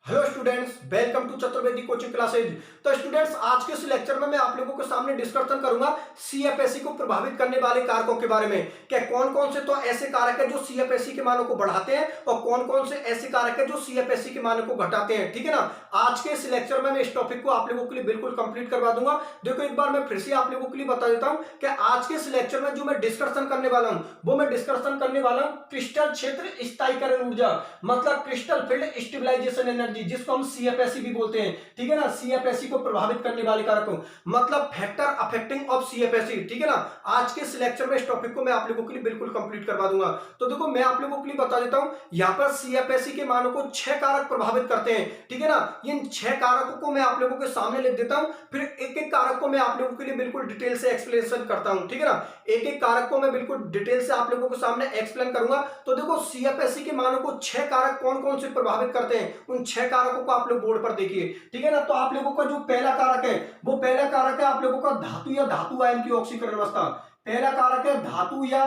Hello students, welcome to Chaturvedi coaching classes. तो students, आज के इस लेक्चर में मैं आप लोगों के सामने डिस्कशन करूंगा सीएफएससी को प्रभावित करने वाले कारकों के बारे में। क्या कौन कौन से तो ऐसे कारक हैं जो सीएफएससी के मानों को बढ़ाते हैं और कौन कौन से ऐसे कारक हैं जो सीएफएससी के मानों को घटाते हैं। ठीक है ना। आज के इस लेक्चर में मैं इस टॉपिक को आप लोगों के लिए बिल्कुल कंप्लीट करवा दूंगा। देखो, एक बार मैं फिर से आप लोगों के लिए बता देता हूं कि आज के इस लेक्चर में जो मैं डिस्कशन करने वाला हूं वो मैं डिस्कशन करने वाला हूं क्रिस्टल क्षेत्र स्थायीकरण ऊर्जा, मतलब क्रिस्टल फील्ड स्टेबलाइजेशन एनर्जी, जिसको हम सीएफएससी भी बोलते हैं। ठीक है ना। सीएफएससी को प्रभावित करने वाले कारकों, मतलब फैक्टर अफेक्टिंग ऑफ सीएफएससी। ठीक है ना। आज के इस लेक्चर में इस टॉपिक को मैं आप लोगों के लिए बिल्कुल कंप्लीट करवा दूंगा। तो देखो, मैं आप लोगों के लिए बता देता हूं, यहां पर सीएफएससी के मानों को 6 कारक प्रभावित करते हैं। ठीक है ना। इन 6 कारकों को मैं आप लोगों के सामने लिख देता हूं, फिर एक एक कारक को मैं आप लोगों के लिए बिल्कुल डिटेल से एक्सप्लेनेशन करता हूं। ठीक है ना। एक एक कारक को मैं बिल्कुल डिटेल से आप लोगों के सामने एक्सप्लेन करूंगा। तो देखो, सीएफएससी के मानों को 6 कारक कौन कौन से प्रभावित करते हैं, उन 6 कारकों को आप लोग बोर्ड पर देखिए। ठीक है ना। तो आप लोगों का जो पहला कारक है, वो पहला कारक है आप लोगों का धातु या धातु आयन की ऑक्सीकरण अवस्था। पहला कारक है धातु या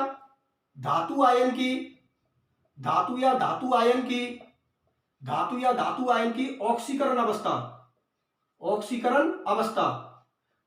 धातु आयन की, धातु या धातु आयन की, धातु या धातु आयन की ऑक्सीकरण अवस्था, ऑक्सीकरण अवस्था,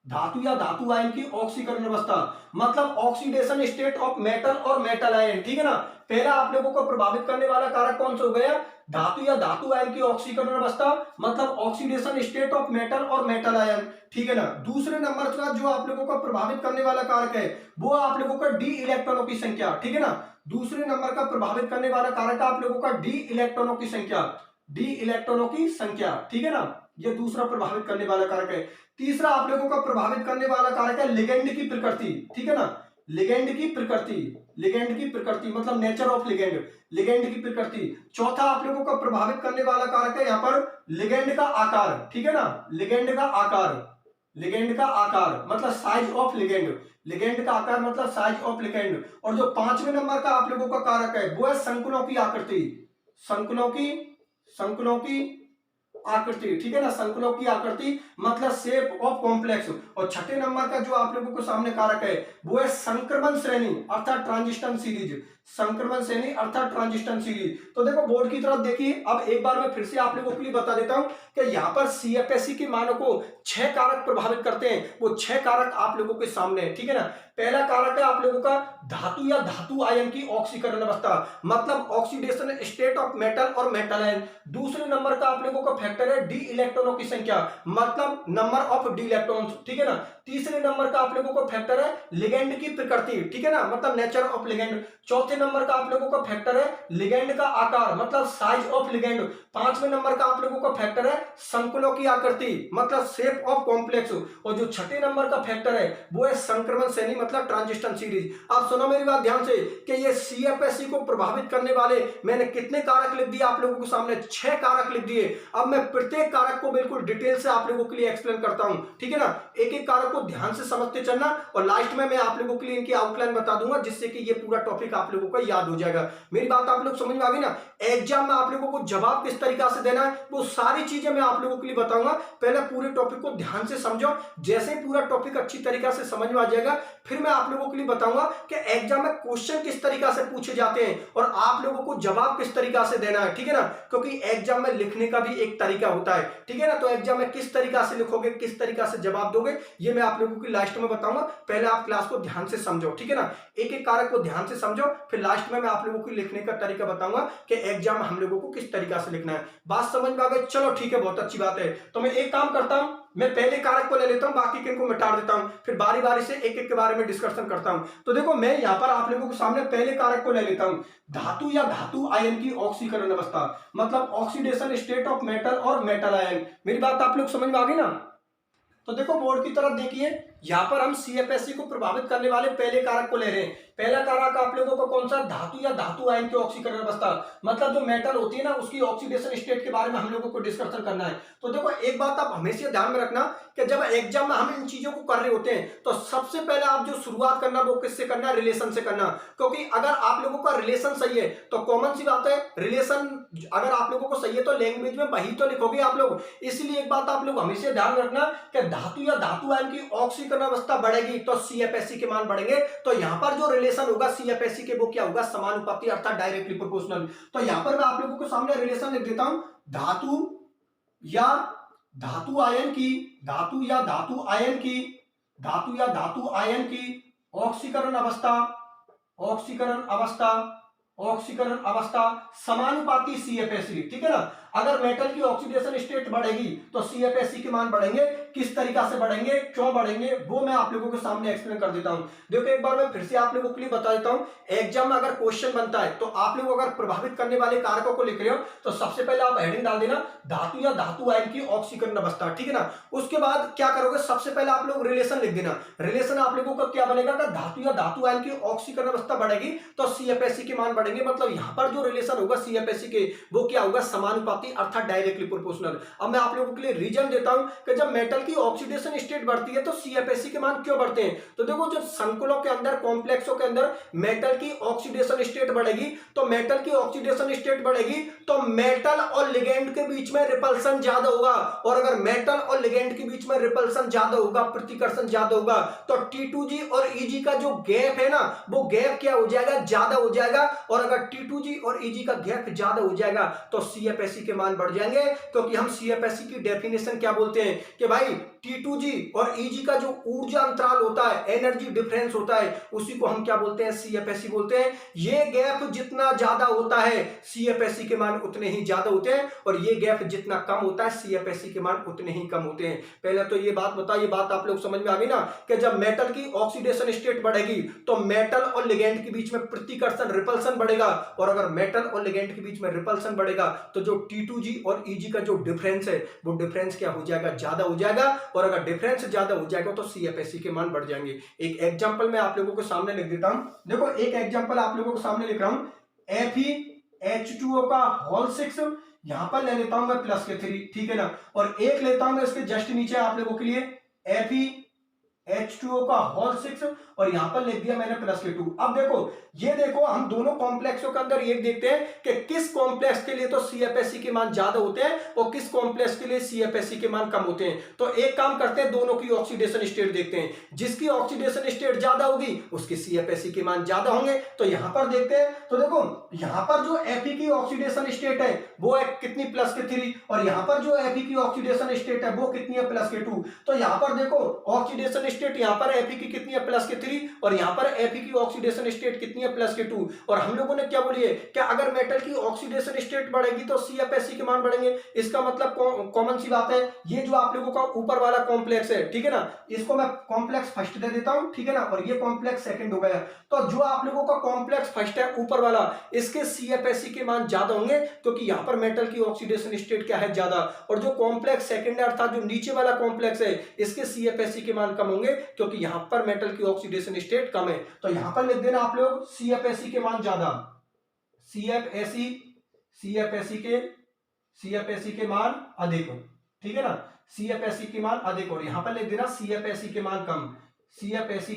धातु या धातु आयन की ऑक्सीकरण अवस्था, मतलब ऑक्सीडेशन स्टेट ऑफ मेटल और मेटल आयन। ठीक है ना। पहला आप लोगों को प्रभावित करने वाला कारक कौन सा हो गया, धातु या धातु आयन की ऑक्सीकरण अवस्था, मतलब ऑक्सीडेशन स्टेट ऑफ मेटल और मेटल आयन। ठीक है ना। दूसरे नंबर का जो आप लोगों को प्रभावित करने वाला कारक है वो आप लोगों का डी इलेक्ट्रॉनों की संख्या। ठीक है ना। दूसरे नंबर का प्रभावित करने वाला कारक आप लोगों का डी इलेक्ट्रॉनों की संख्या, डी इलेक्ट्रॉनों की संख्या। ठीक है ना। यह दूसरा प्रभावित करने वाला कारक है। तीसरा आप लोगों का प्रभावित करने वाला कारक है लिगेंड की प्रकृति। ठीक है ना। लिगेंड की प्रकृति, लिगेंड की प्रकृति मतलब नेचर ऑफ लिगेंड, लिगेंड की प्रकृति। चौथा आप लोगों को प्रभावित करने वाला कारक है यहां पर लिगेंड का आकार। ठीक है ना। लिगेंड का आकार, लिगेंड का आकार मतलब साइज ऑफ लिगेंड, लिगेंड का आकार मतलब साइज ऑफ लिगेंड। और जो पांचवें नंबर का आप लोगों का कारक है वो है संकुलों की आकृति, संकुलों की, संकुलों की आकृति। ठीक है ना। संकुलों की आकृति मतलब शेप ऑफ कॉम्प्लेक्स। और छठे नंबर का जो आप लोगों को सामने कारक है वो है संक्रमण श्रेणी अर्थात ट्रांजिशन सीरीज, संक्रमण श्रेणी अर्थात ट्रांजिशन सीरीज। तो देखो, बोर्ड की तरफ देखिए। अब एक बार मैं फिर से आप लोगों के लिए बता देता हूं कि यहां पर सीएफएससी के मानों को 6 कारक प्रभावित करते हैं। वो 6 कारक आप लोगों के सामने है। ठीक है ना। पहला कारक है आप लोगों का धातु या धातु आयन की ऑक्सीकरण अवस्था, मतलब ऑक्सीडेशन स्टेट ऑफ मेटल और मेटल आयन। दूसरे नंबर का आप लोगों का फैक्टर है डी इलेक्ट्रॉनों की संख्या, मतलब नंबर ऑफ डी इलेक्ट्रॉन्स। ठीक है ना। तीसरे नंबर का आप लोगों का फैक्टर है लिगेंड की प्रकृति। ठीक है ना, मतलब नेचर ऑफ लिगेंड। चौथे नंबर का आप लोगों का फैक्टर है लिगेंड का आकार, मतलब साइज ऑफ लिगेंड। पांचवें नंबर का आप लोगों का फैक्टर है संकुलों की आकृति, मतलब शेप ऑफ कॉम्प्लेक्स। और जो छठे नंबर का फैक्टर है वो है संक्रमण श्रेणी, मतलब ट्रांजिशन सीरीज। अब सुनो मेरी बात ध्यान से कि ये सीएफएससी को प्रभावित करने वाले मैंने कितने कारक लिख दिए आप लोगों के सामने, 6 कारक लिख दिए। अब मैं प्रत्येक कारक को बिल्कुल डिटेल से आप लोगों के लिए एक्सप्लेन करता हूं। ठीक है ना। एक एक कारक को ध्यान से समझते चलना और लास्ट में मैं आप लोगों के लिए इनकी आउटलाइन बता दूंगा, जिससे कि ये पूरा टॉपिक आप लोगों को याद हो जाएगा। मेरी बात आप लोग समझ में आ गई ना। एग्जाम में आप लोगों को जवाब किस तरीका से देना है वो सारी चीजें मैं आप लोगों के लिए बताऊंगा। पहले पूरे टॉपिक को ध्यान से समझो। जैसे ही पूरा टॉपिक अच्छी तरीका से समझ में आ जाएगा, फिर मैं आप लोगों के लिए बताऊंगा कि एग्जाम में क्वेश्चन किस तरीका से पूछे जाते हैं और आप लोगों को जवाब किस तरीका से देना है। ठीक है ना। क्योंकि एग्जाम में लिखने का भी एक तरीका होता है। ठीक है ना। तो एग्जाम में किस तरीका से लिखोगे, किस तरीका से जवाब दोगे, ये मैं आप लोगों की लास्ट में बताऊंगा। पहले आप क्लास को ध्यान से समझो। ठीक है ना। एक एक कारक को ध्यान से समझो, फिर लास्ट में मैं आप लोगों को लिखने का तरीका बताऊंगा कि एग्जाम में हम लोगों को किस तरीका से लिखना है। बात समझ में आ गई? चलो ठीक है, बहुत अच्छी बात है। तो मैं एक काम करता हूं, मैं पहले कारक को ले लेता हूं, बाकी के इनको मिटा देता हूं, फिर बारी बारी से एक एक के बारे में डिस्कशन करता हूं। तो देखो, मैं यहां पर आप लोगों के सामने पहले कारक को ले लेता हूं, धातु या धातु आयन की ऑक्सीकरण अवस्था, मतलब ऑक्सीडेशन स्टेट ऑफ मेटल और मेटल आयन। मेरी बात आप लोग समझ में आ गई ना। तो देखो, बोर्ड की तरफ देखिए। यहां पर हम सीएफएससी को प्रभावित करने वाले पहले कारक को ले रहे हैं। पहला कारक आप लोगों को कौन सा, धातु या धातु आयन की ऑक्सीकरण अवस्था, मतलब जो मेटल होती है ना उसकी ऑक्सीडेशन स्टेट के बारे में हम लोगों को डिस्कशन करना है। तो देखो, एक बात आप हमेशा ध्यान में रखना कि जब एग्जाम में हम इन चीजों को कर रहे होते हैं तो सबसे पहले आप जो शुरुआत करना वो किससे करना है, रिलेशन से करना। क्योंकि अगर आप लोगों का रिलेशन सही है तो कॉमन सी बात है, रिलेशन अगर आप लोगों को सही है तो लैंग्वेज में वही तो लिखोगे आप लोग। इसलिए एक बात आप लोग हमेशा ध्यान रखना कि धातु या धातु आयन की ऑक्सीकरण अवस्था बढ़ेगी तो सीएफएससी के मान बढ़ेंगे। तो यहां पर जो रिलेशन होगा सीएफएससी के वो क्या होगा, समानुपाती अर्थात डायरेक्टली प्रोपोर्शनल। तो यहां पर मैं आप लोगों के सामने रिलेशन लिख देता हूं, धातु या धातु आयन की धातु या धातु आयन की धातु या धातु आयन की ऑक्सीकरण अवस्था ऑक्सीकरण अवस्था ऑक्सीकरण अवस्था समानुपाती CFSE, ठीक है ना। अगर मेटल की ऑक्सीडेशन स्टेट बढ़ेगी तो CFSE के मान बढ़ेंगे। किस तरीका से बढ़ेंगे, क्यों बढ़ेंगे, वो मैं आप लोगों के सामने एक्सप्लेन कर देता हूं। देखो एक बार मैं फिर से आप लोगों के लिए बता देता हूं। एग्जाम में अगर क्वेश्चन बनता है तो आप लोग अगर प्रभावित करने वाले कारकों को लिख रहे हो तो सबसे पहले आप हेडिंग डाल देना धातु या धातु आयन की ऑक्सीकरण अवस्था, ठीक है ना। उसके बाद क्या करोगे, सबसे पहले आप लोग रिलेशन लिख देना। रिलेशन आप लोगों का क्या बनेगा, धातु या धातु आयन की ऑक्सीकरण अवस्था बढ़ेगी तो CFSE के मान बढ़ेंगे। मतलब यहां पर जो रिलेशन होगा CFSE के वो क्या होगा, समानुपाती अर्थात डायरेक्टली प्रोपोर्शनल। अब मैं आप लोगों के लिए रीजन देता हूं कि जब मेटल की ऑक्सीडेशन स्टेट बढ़ती है तो CFSE के मान क्यों बढ़ते हैं। तो देखो जब संकुलों के अंदर, कॉम्प्लेक्सों के अंदर मेटल की ऑक्सीडेशन स्टेट बढ़ेगी तो मेटल की ऑक्सीडेशन स्टेट बढ़ेगी तो मेटल और लिगेंड के बीच में रिपल्सन ज्यादा होगा। और अगर मेटल और लिगेंड के बीच में रिपल्सन ज्यादा होगा, प्रतिकर्षण ज्यादा होगा, तो T2G और EG का जो गैप है ना, वो गैप क्या हो जाएगा, ज्यादा हो जाएगा। और अगर T2G और EG का गैप ज्यादा हो जाएगा तो CFSE के मान बढ़ जाएंगे। क्योंकि हम CFSE की डेफिनेशन क्या बोलते हैं कि भाई T2G और EG का जो ऊर्जा अंतराल होता है, एनर्जी डिफरेंस होता है, उसी को हम क्या बोलते हैं, CFSE बोलते हैं। ये गैप जितना ज्यादा होता है CFSE के मान उतने ही ज्यादा होते हैं, और ये गैप जितना कम होता है CFSE के मान उतने ही कम होते हैं। पहले तो ये बात बता, ये बात आप लोग समझ में आ गई ना कि जब मेटल की ऑक्सीडेशन स्टेट बढ़ेगी तो मेटल और लिगेंड के बीच में प्रतिकर्षण, रिपल्सन बढ़ेगा। और अगर मेटल और लिगेंड के बीच में रिपल्सन बढ़ेगा तो जो T2G और EG का जो डिफरेंस है वो डिफरेंस क्या हो जाएगा, ज्यादा हो जाएगा। और अगर डिफरेंस ज्यादा हो जाएगा तो CFSE के मान बढ़ जाएंगे। एक एग्जांपल मैं आप लोगों को सामने लिख देता हूं। देखो एक एग्जांपल आप लोगों को सामने लिख रहा हूं। FeH2O का होल 6, यहां पर ले लेता हूं मैं प्लस के 3, ठीक है ना। और एक लेता हूं मैं इसके जस्ट नीचे आप लोगों के लिए FeH2O का होल 6, और यहां पर लिख दिया मैंने प्लस के 2। अब देखो, ये देखो हम दोनों कॉम्प्लेक्सों के अंदर ये देखते हैं कि किस कॉम्प्लेक्स के लिए तो CFSE के मान ज्यादा होते हैं और किस कॉम्प्लेक्स के लिए CFSE के मान कम होते हैं। तो एक काम करते हैं, दोनों की ऑक्सीडेशन स्टेट देखते हैं। जिसकी ऑक्सीडेशन स्टेट ज्यादा होगी उसकी CFSE के मान ज्यादा होंगे। तो यहां पर देखते हैं, तो देखो यहां पर जो Fe की ऑक्सीडेशन स्टेट है वो है कितनी, प्लस के 3, और यहां पर जो Fe की ऑक्सीडेशन स्टेट है वो कितनी है, प्लस के 2। तो यहां पर देखो ऑक्सीडेशन स्टेट यहां पर Fe की कितनी है, प्लस के 3, और यहां पर Fe की ऑक्सीडेशन स्टेट कितनी है, प्लस के 2। और हम लोगों ने क्या बोली है कि अगर मेटल की ऑक्सीडेशन स्टेट बढ़ेगी तो CFSE के मान बढ़ेंगे। इसका मतलब कॉमन सी बात है, ये जो आप लोगों का ऊपर वाला कॉम्प्लेक्स है, ठीक है ना, इसको मैं कॉम्प्लेक्स फर्स्ट दे देता हूं, ठीक है ना, और ये कॉम्प्लेक्स सेकंड हो गया। तो जो आप लोगों का कॉम्प्लेक्स फर्स्ट है ऊपर वाला, इसके CFSE के मान ज्यादा होंगे क्योंकि यहां पर मेटल की ऑक्सीडेशन स्टेट क्या है, ज्यादा। और जो कॉम्प्लेक्स सेकंड है अर्थात जो नीचे वाला कॉम्प्लेक्स है, इसके CFSE के मान कम होंगे क्योंकि यहां पर मेटल की ऑक्सीडेशन स्टेट कम है। तो यहां पर लिख देना आप लोग CFSE के मान ज्यादा, CFSE के मान अधिक, ठीक है ना, CFSE के मान अधिक। और यहां पर लिख देना CFSE के मान कम, CFSE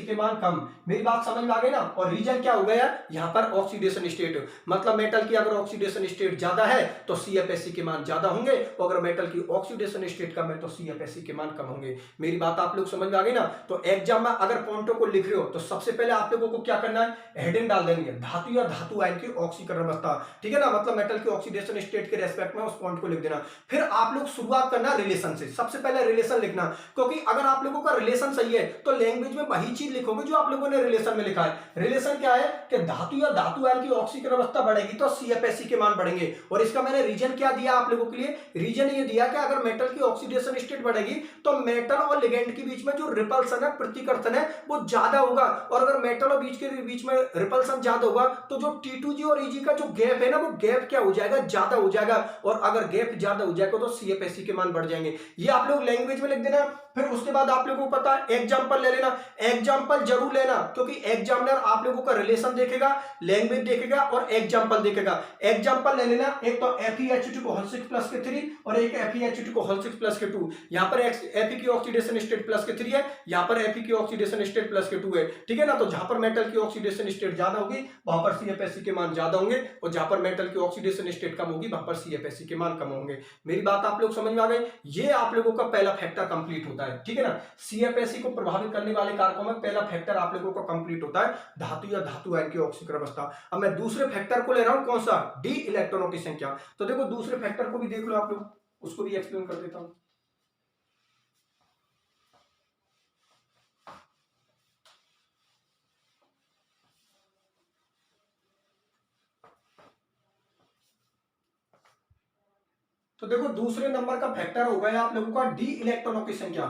के मान कम। मेरी बात समझ में आ गई ना। और रीजन क्या हो गया, यहां पर ऑक्सीडेशन स्टेट, मतलब मेटल की अगर ऑक्सीडेशन स्टेट ज्यादा है तो CFSE के मान ज्यादा होंगे, और अगर मेटल की ऑक्सीडेशन स्टेट कम है तो CFSE के मान कम होंगे। मेरी बात आप लोग समझ में आ गई ना। तो एग्जाम में अगर पॉइंटों को लिख रहे हो तो सबसे पहले आप लोगों को क्या करना है, हेडिंग डाल देनी है धातु या धातु आयन की ऑक्सीकरण अवस्था, ठीक है ना, मतलब मेटल की ऑक्सीडेशन स्टेट के रेस्पेक्ट में उस पॉइंट को लिख देना। फिर आप लोग शुरुआत करना रिलेशन से, सबसे पहले रिलेशन लिखना, क्योंकि अगर आप लोगों का रिलेशन सही है तो लैंग्वेज में वही चीज लिखोगे जो आप लोगों ने रिलेशन में लिखा है। रिलेशन क्या है कि धातु या धातु आयन की ऑक्सीकरण अवस्था बढ़ेगी तो CFSE के मान बढ़ेंगे। और इसका मैंने रीजन क्या दिया आप लोगों के लिए, रीजन ये दिया कि अगर मेटल की ऑक्सीडेशन स्टेट बढ़ेगी तो मेटल और लिगेंड के बीच में जो रिपल्सन है, प्रतिकर्षण है, वो ज्यादा होगा। और अगर मेटल और बीच में रिपल्सन ज्यादा होगा तो जो T2G और EG का जो गैप है ना, वो गैप क्या हो जाएगा, ज्यादा हो जाएगा। और अगर गैप ज्यादा हो जाएगा तो CFSE के मान बढ़ जाएंगे। ये आप लोग लैंग्वेज में लिख देना। फिर उसके बाद आप लोगों को पता है एग्जाम्पल ले लेना, एग्जाम्पल जरूर लेना, क्योंकि एग्जामिनर आप लोगों का रिलेशन देखेगा, लैंग्वेज देखेगा और एग्जाम्पल देखेगा। एग्जाम्पल ले लेना, एक तो FeH2 को होल 6 प्लस के 3 और एक FeH2 को होल 6 प्लस के 2। यहाँ पर Fe की ऑक्सीडेशन स्टेट प्लस के 3 है, यहाँ पर Fe की ऑक्सीडेशन स्टेट प्लस के 2 है, ठीक है ना। तो जहां पर मेटल की ऑक्सीडेशन स्टेट ज्यादा होगी वहां पर CFSE के मान ज्यादा होंगे, और जहां पर मेटल की ऑक्सीडेशन स्टेट कम होगी वहां पर CFSE के मान कम होंगे। मेरी बात आप लोग समझ में आ गई। ये आप लोगों का पहला फैक्टर कंप्लीट होता है, ठीक है ना। CFSE को प्रभावित करने वाले कारकों में पहला फैक्टर आप लोगों का कंप्लीट होता है धातु या धातु आयन की ऑक्सीकरण अवस्था। अब मैं दूसरे फैक्टर को ले रहा हूं, कौन सा, डी इलेक्ट्रॉनों की संख्या। तो देखो दूसरे फैक्टर को भी देख लो आप लोग, उसको भी एक्सप्लेन कर देता हूं। तो देखो दूसरे नंबर का फैक्टर हो गया आप लोगों का डी इलेक्ट्रॉनों की संख्या,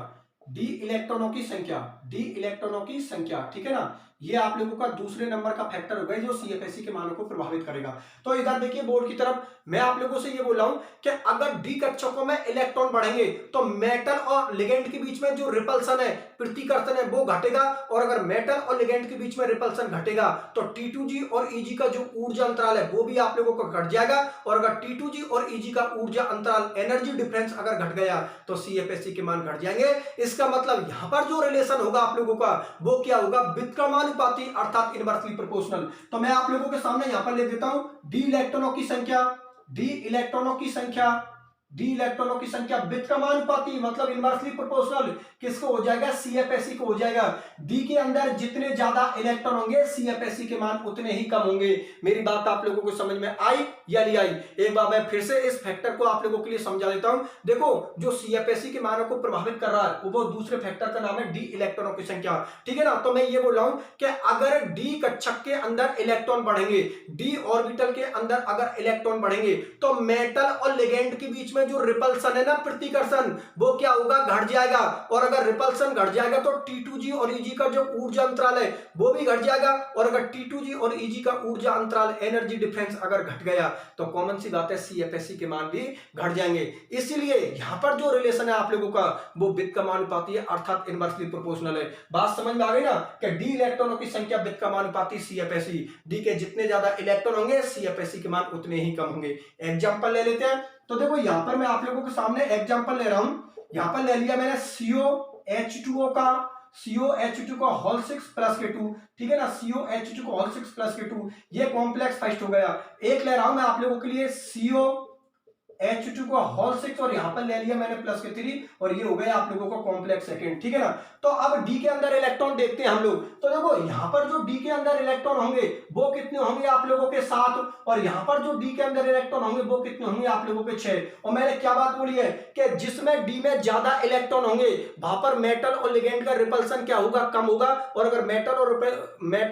डी इलेक्ट्रॉनों की संख्या, डी इलेक्ट्रॉनों की संख्या, ठीक है ना। ये आप लोगों का दूसरे नंबर का फैक्टर हो गया जो सीएफएससी के मानों को प्रभावित करेगा। तो इधर देखिए बोर्ड की तरफ मैं आप लोगों से ये बोल रहा हूं कि अगर डी कक्षकों में इलेक्ट्रॉन बढ़ेंगे तो मेटल और लिगेंड के बीच में जो रिपल्सन है, प्रतिकर्षण है, वो घटेगा। और अगर मेटल और लिगेंड के बीच में रिपल्सन घटेगा तो T2G और EG का जो ऊर्जा अंतराल है वो भी आप लोगों को घट जाएगा। और अगर T2G और EG का ऊर्जा अंतराल, एनर्जी डिफरेंस अगर घट गया तो सीएफएससी के मान घट जाएंगे। इसका मतलब यहां पर जो रिलेशन होगा आप लोगों का वो क्या होगा, व्युत्क्रमानुपाती अर्थात इनवर्सली प्रोपोर्शनल। तो मैं आप लोगों के सामने यहां पर ले देता हूं डी इलेक्ट्रॉनों की संख्या, डी इलेक्ट्रॉनों की संख्या, डी इलेक्ट्रॉनों की संख्या व्युत्क्रमानुपाती मतलब इनवर्सली प्रोपोर्शनल किसको हो जाएगा, सीएफएससी को हो जाएगा। डी के अंदर जितने ज्यादा इलेक्ट्रॉन होंगे सीएफएससी के मान उतने ही कम होंगे। मेरी बात आप लोगों को समझ में आई या नहीं आई? एक बार मैं फिर से इस फैक्टर को आप लोगों के लिए समझा देता हूं। देखो जो सीएफएससी के मानों को प्रभावित कर रहा है वो दूसरे फैक्टर का नाम है डी इलेक्ट्रॉनों की संख्या, ठीक है ना। तो मैं ये बोल रहा हूं कि अगर डी कक्षक के अंदर इलेक्ट्रॉन बढ़ेंगे, डी ऑर्बिटल के अंदर अगर इलेक्ट्रॉन बढ़ेंगे तो मेटल और लिगेंड के बीच में जो रिपल्सन है ना, प्रतिकर्षण, वो क्या होगा, घट जाएगा। और अगर रिपल्सन घट जाएगा तो T2G और EG का जो ऊर्जा अंतराल है वो भी घट जाएगा। और अगर T2G और EG का ऊर्जा अंतराल, एनर्जी डिफरेंस अगर घट गया तो कॉमन सी बात है सीएफएससी के मान भी घट जाएंगे। इसीलिए यहां पर जो रिलेशन है आप लोगों का वो व्युत्क्रमानुपाती है अर्थात इनवर्सली प्रोपोर्शनल है। बात समझ में आ गई ना कि डी इलेक्ट्रॉनों की संख्या व्युत्क्रमानुपाती सीएफएससी, डी के जितने ज्यादा इलेक्ट्रॉन होंगे सीएफएससी के मान उतने ही कम होंगे। एग्जांपल ले लेते हैं। तो देखो यहां पर मैं आप लोगों के सामने एग्जांपल ले रहा हूं। यहां पर ले लिया मैंने COH2O का, COH2 का होल 6 प्लस K2, ठीक है ना, COH2 का होल 6 प्लस K2, ये कॉम्प्लेक्स फर्स्ट हो गया। एक ले रहा हूं मैं आप लोगों के लिए COH2 का होल 6 और यहां पर ले लिया मैंने प्लस K3 और ये हो गया आप लोगों का कॉम्प्लेक्स सेकंड, ठीक है ना। तो अब डी के अंदर इलेक्ट्रॉन देखते हैं हम लोग। तो देखो यहां पर जो डी के अंदर इलेक्ट्रॉन होंगे वो कितने होंगे आप लोगों के 7 और यहां पर जो डी के अंदर इलेक्ट्रॉन होंगे वो कितने होंगे आप लोगों के 6। और मैंने क्या बात बोली है कि जिसमें डी में ज्यादा इलेक्ट्रॉन होंगे वहां पर मेटल और लिगेंड का रिपल्सन क्या होगा, कम होगा। और अगर मेटल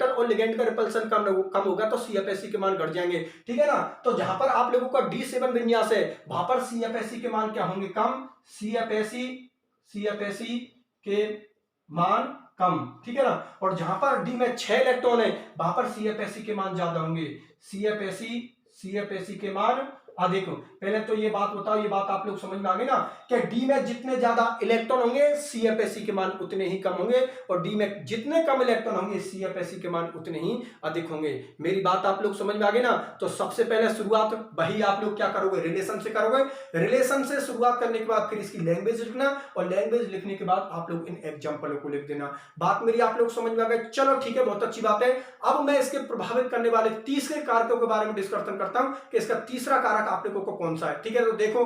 और लिगेंड का रिपल्सन कम होगा तो सीएफएससी के मान घट जाएंगे, ठीक है ना। तो जहां पर आप लोगों का D7 विन्यास है वहां पर सीएफएससी के मान क्या होंगे, कम, सीएफएससी के मान कम, ठीक है ना। और जहां पर डी में 6 इलेक्ट्रॉन है वहां पर सीएफएससी के मान ज्यादा होंगे, सीएफएससी के मान अधिक। पहले तो ये बात बताओ, ये बात आप लोग समझ में आ गई ना कि डी में जितने ज्यादा इलेक्ट्रॉन होंगे सीएफएससी के मान उतने ही कम होंगे और डी में जितने कम इलेक्ट्रॉन होंगे सीएफएससी के मान उतने ही अधिक होंगे। मेरी बात आप लोग समझ में आ गई ना। तो सबसे पहले शुरुआत वही आप लोग क्या करोगे, रिलेशन से करोगे। रिलेशन से शुरुआत करने के बाद फिर इसकी लैंग्वेज लिखना और लैंग्वेज लिखने के बाद आप लोग इन एग्जाम्पलों को लिख देना। बात मेरी आप लोग समझ में आ गई, चलो ठीक है, बहुत अच्छी बात है। अब मैं इसके प्रभावित करने वाले तीसरे कारकों के बारे में डिस्कशन करता हूं कि इसका तीसरा कारक आप लोगों को कौन सा है, ठीक है। तो देखो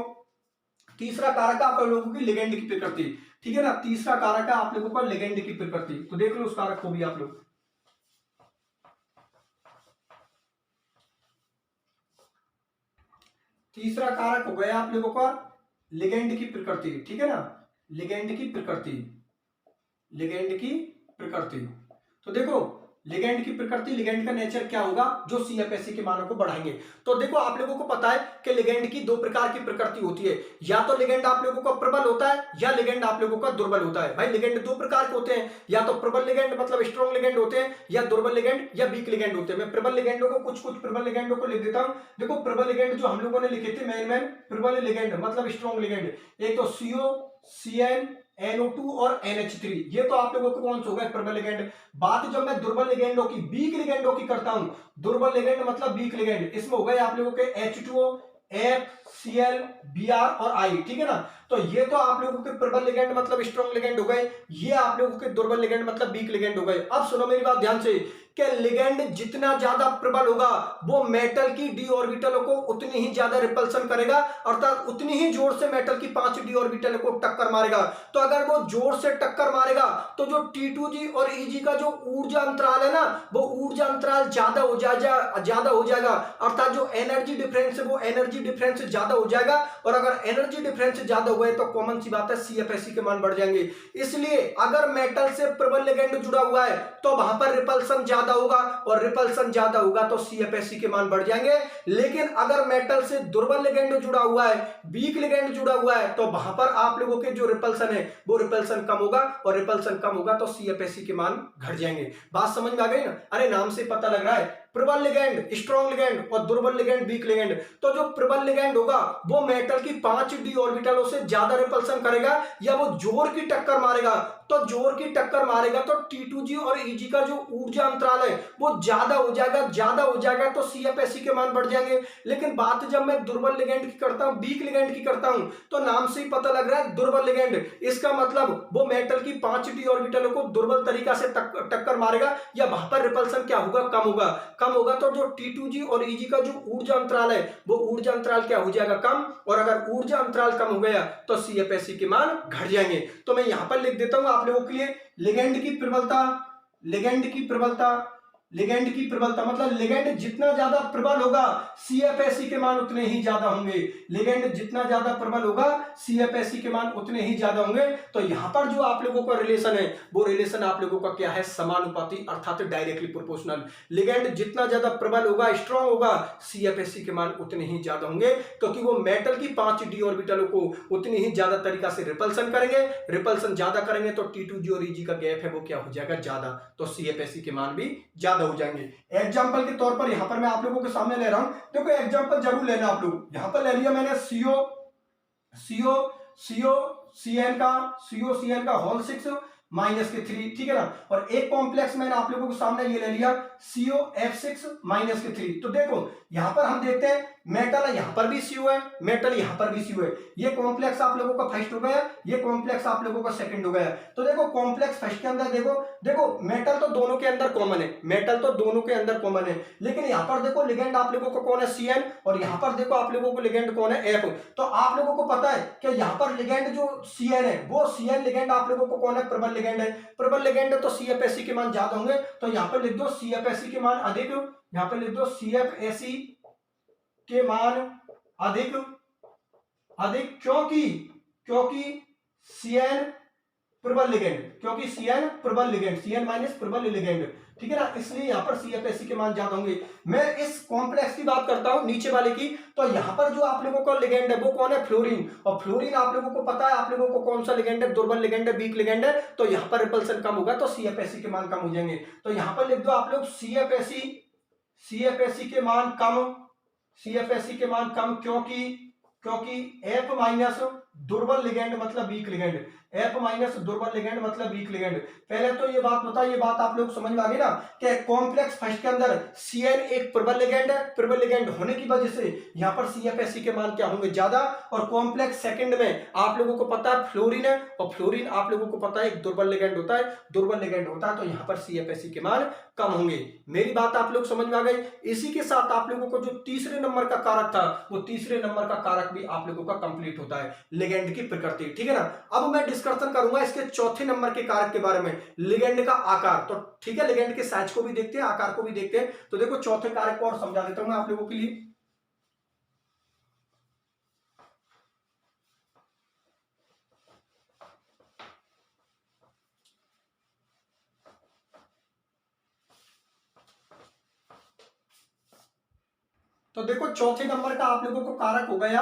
तीसरा कारक आप लोगों की लिगेंड की प्रकृति, ठीक है ना। तीसरा कारक है आप लोगों का लिगेंड की प्रकृति। तो देख लो उस कारक को भी आप लोग। तीसरा कारक हो गया आप लोगों का लिगेंड की प्रकृति, ठीक है ना, लिगेंड की प्रकृति, लिगेंड की प्रकृति। तो देखो लिगेंड की प्रकृति, लिगेंड का नेचर क्या होगा जो सीएफएससी के मानों को बढ़ाएंगे। तो देखो आप लोगों को पता है कि लिगेंड की दो प्रकार की प्रकृति होती है, या तो लिगेंड आप लोगों का प्रबल होता है या लिगेंड आप लोगों का दुर्बल होता है। भाई लिगेंड दो प्रकार के होते हैं, या तो प्रबल लिगेंड मतलब स्ट्रॉन्ग लिगेंड होते हैं, या दुर्बल लिगेंड या वीक लिगेंड होते हैं। मैं प्रबल लिगेंडों को कुछ प्रबल लिगेंडों को लिख देता हूं। देखो प्रबल लिगेंड जो हम लोगों ने लिखे थे मेन प्रबल लिगेंड मतलब स्ट्रॉन्ग लिगेंड, एक तो COCN NO2 और NH3, ये तो आप लोगों को कौन सा होगा, प्रबल लिगेंड। बात जब मैं दुर्बल लिगेंडों की, वीक लिगेंडों की करता हूं, दुर्बल लिगेंड मतलब वीक लिगेंड, इसमें हो गए आप लोगों के H2O, FCl, Br और I, ठीक है ना। तो ये तो आप लोगों के प्रबल लिगेंड मतलब स्ट्रॉन्ग लिगेंड हो गए, ये आप लोगों के दुर्बल लिगेंड मतलब वीक लिगेंड हो गए। अब सुनो मेरी बात ध्यान से कि लिगेंड जितना ज्यादा प्रबल होगा वो मेटल की डी ऑर्बिटलों को उतनी ही ज्यादा रिपल्सन करेगा, अर्थात उतनी ही जोर से मेटल की 5 डी ऑर्बिटल को टक्कर मारेगा। तो अगर वो जोर से टक्कर मारेगा तो जो T2G और Eg का जो ऊर्जा अंतराल है ना, वो ऊर्जा अंतराल ज्यादा हो जाएगा, अर्थात जो एनर्जी डिफरेंस है वो एनर्जी डिफरेंस ज्यादा हो जाएगा। और अगर एनर्जी डिफरेंस ज्यादा हुआ है तो कॉमन सी बात है CFSE के मान बढ़ जाएंगे। इसलिए अगर मेटल से प्रबल लिगेंड जुड़ा हुआ है तो वहां पर रिपल्सन ज्यादा होगा, और रिपल्सन ज्यादा होगा तो CFSE के मान बढ़ जाएंगे। लेकिन अगर मेटल से दुर्बल लिगेंड जुड़ा हुआ है, वीक लिगेंड जुड़ा हुआ है, तो वहां पर आप लोगों के जो रिपल्सन है वो रिपल्सन कम होगा, और रिपल्सन कम होगा तो CFSE के मान घट जाएंगे। बात समझ में आ गई ना? अरे नाम से पता लग रहा है, प्रबल लिगेंड स्ट्रॉन्ग लिगेंड और दुर्बल लिगेंड वीक लिगेंड। तो जो प्रबल लिगेंड होगा वो मेटल की 5 डी ऑर्बिटलों से ज्यादा रिपल्सन करेगा, या वो जोर की टक्कर मारेगा। तो जोर की टक्कर मारेगा तो T2G और Eg का जो ऊर्जा अंतराल है वो ज्यादा हो जाएगा तो CFSE के मान बढ़ जाएंगे। लेकिन बात जब मैं दुर्बल लिगेंड की करता हूं, वीक लिगेंड की करता हूं, तो नाम से ही पता लग रहा है दुर्बल लिगेंड, इसका मतलब वो मेटल की 5 डी ऑर्बिटलों को दुर्बल तरीका से टक्कर मारेगा, या वहां पर रिपल्सन क्या होगा? कम होगा। तो जो T2G और Eg का जो ऊर्जा अंतराल है वो ऊर्जा अंतराल क्या हो जाएगा? कम। और अगर ऊर्जा अंतराल कम हो गया तो CFSE के मान घट जाएंगे। तो मैं यहां पर लिख देता हूं आप लोगों के लिए, लिगेंड की प्रबलता मतलब लिगेंड जितना ज्यादा प्रबल होगा CFSE के मान उतने ही ज्यादा होंगे। लिगेंड जितना ज्यादा प्रबल होगा CFSE के मान उतने ही ज्यादा होंगे। तो यहां पर जो आप लोगों का रिलेशन है वो रिलेशन आप लोगों का क्या है? समानुपाती, अर्थात डायरेक्टली प्रोपोर्शनल। लिगेंड जितना ज्यादा प्रबल होगा, स्ट्रॉन्ग होगा, CFSE के मान उतने ही ज्यादा होंगे, क्योंकि वो मेटल की 5 डी ऑर्बिटलों को उतनी ही ज्यादा तरीका से रिपल्सन करेंगे। रिपल्सन ज्यादा करेंगे तो T2G और Eg का गैप है वो क्या हो जाएगा? ज्यादा। तो CFSE के मान भी ज्यादा हो जाएंगे। एग्जांपल के तौर पर यहां पर मैं आप लोगों के सामने ले रहा हूं, देखो एग्जांपल जरूर लेना आप लोग। यहां पर ले लिया मैंने COCN का होल 6 माइनस के 3, ठीक है ना। और एक कॉम्प्लेक्स मैंने आप लोगों के सामने ये ले लिया COF6 माइनस के 3। तो देखो यहां पर हम देखते हैं मेटल है, यहां पर भी CO है, मेटल यहां पर भी CO है। ये कॉम्प्लेक्स आप लोगों का फर्स्ट हो गया, ये कॉम्प्लेक्स आप लोगों का सेकंड हो गया। तो देखो कॉम्प्लेक्स फर्स्ट के अंदर देखो मेटल तो दोनों के अंदर कॉमन है, लेकिन यहां पर देखो लिगेंड आप लोगों को कौन है? CN, और यहां पर देखो आप लोगों को लिगेंड कौन है? F। तो आप लोगों को पता है कि यहां पर लिगेंड जो CN है वो CN लिगेंड आप लोगों को कौन है? प्रबल लिगेंड है। प्रबल लिगेंड है तो CFSE के मान ज्यादा होंगे। तो यहां पर लिख दो CFSE के मान अधिक, यहां पर लिख दो CFSE के मान अधिक, क्योंकि CN प्रबल लिगेंड, CN माइनस प्रबल लिगेंड, ठीक है ना, इसलिए यहां पर CFSE के मान ज्यादा होंगे। मैं इस कॉम्प्लेक्स की बात करता हूं नीचे वाले की, तो यहां पर जो आप लोगों का लिगेंड है वो कौन है? फ्लोरीन। और फ्लोरीन आप लोगों को पता है आप लोगों को कौन सा लिगेंड है? दुर्बल लिगेंड है, वीक लिगेंड है। तो यहां पर रिपल्सन कम होगा तो CFSE के मान कम हो जाएंगे। तो यहां पर लिख दो आप लोग CFSE के मान कम, क्योंकि F माइनस दुर्बल लिगेंड मतलब वीक लिगेंड, F माइनस दुर्बल लिगेंड मतलब वीक लिगेंड। पहले तो ये बात बताओ, ये बात आप लोग समझ में आ गई ना कि कॉम्प्लेक्स फर्स्ट के अंदर CN एक प्रबल लिगेंड है, प्रबल लिगेंड होने की वजह से यहां पर CFSE के मान क्या होंगे? ज्यादा। और कॉम्प्लेक्स सेकंड में आप लोगों को पता है फ्लोरीन है, और फ्लोरीन आप लोगों को पता है एक दुर्बल लिगेंड होता है, तो यहां पर CFSE के मान कम होंगे। मेरी बात आप लोग समझ में आ गई। इसी के साथ आप लोगों को जो तीसरे नंबर का कारक था वो तीसरे नंबर का कारक भी आप लोगों का कंप्लीट होता है, लिगेंड की प्रकृति, ठीक है ना। अब मैं डिस्कशन करूंगा इसके चौथे नंबर के कारक के बारे में, लिगेंड का आकार। तो ठीक है, लिगेंड के साइज को भी देखते हैं, आकार को भी देखते हैं। तो देखो चौथे कारक को और समझा देता हूं मैं आप लोगों के लिए। तो देखो चौथे नंबर का आप लोगों को कारक हो गया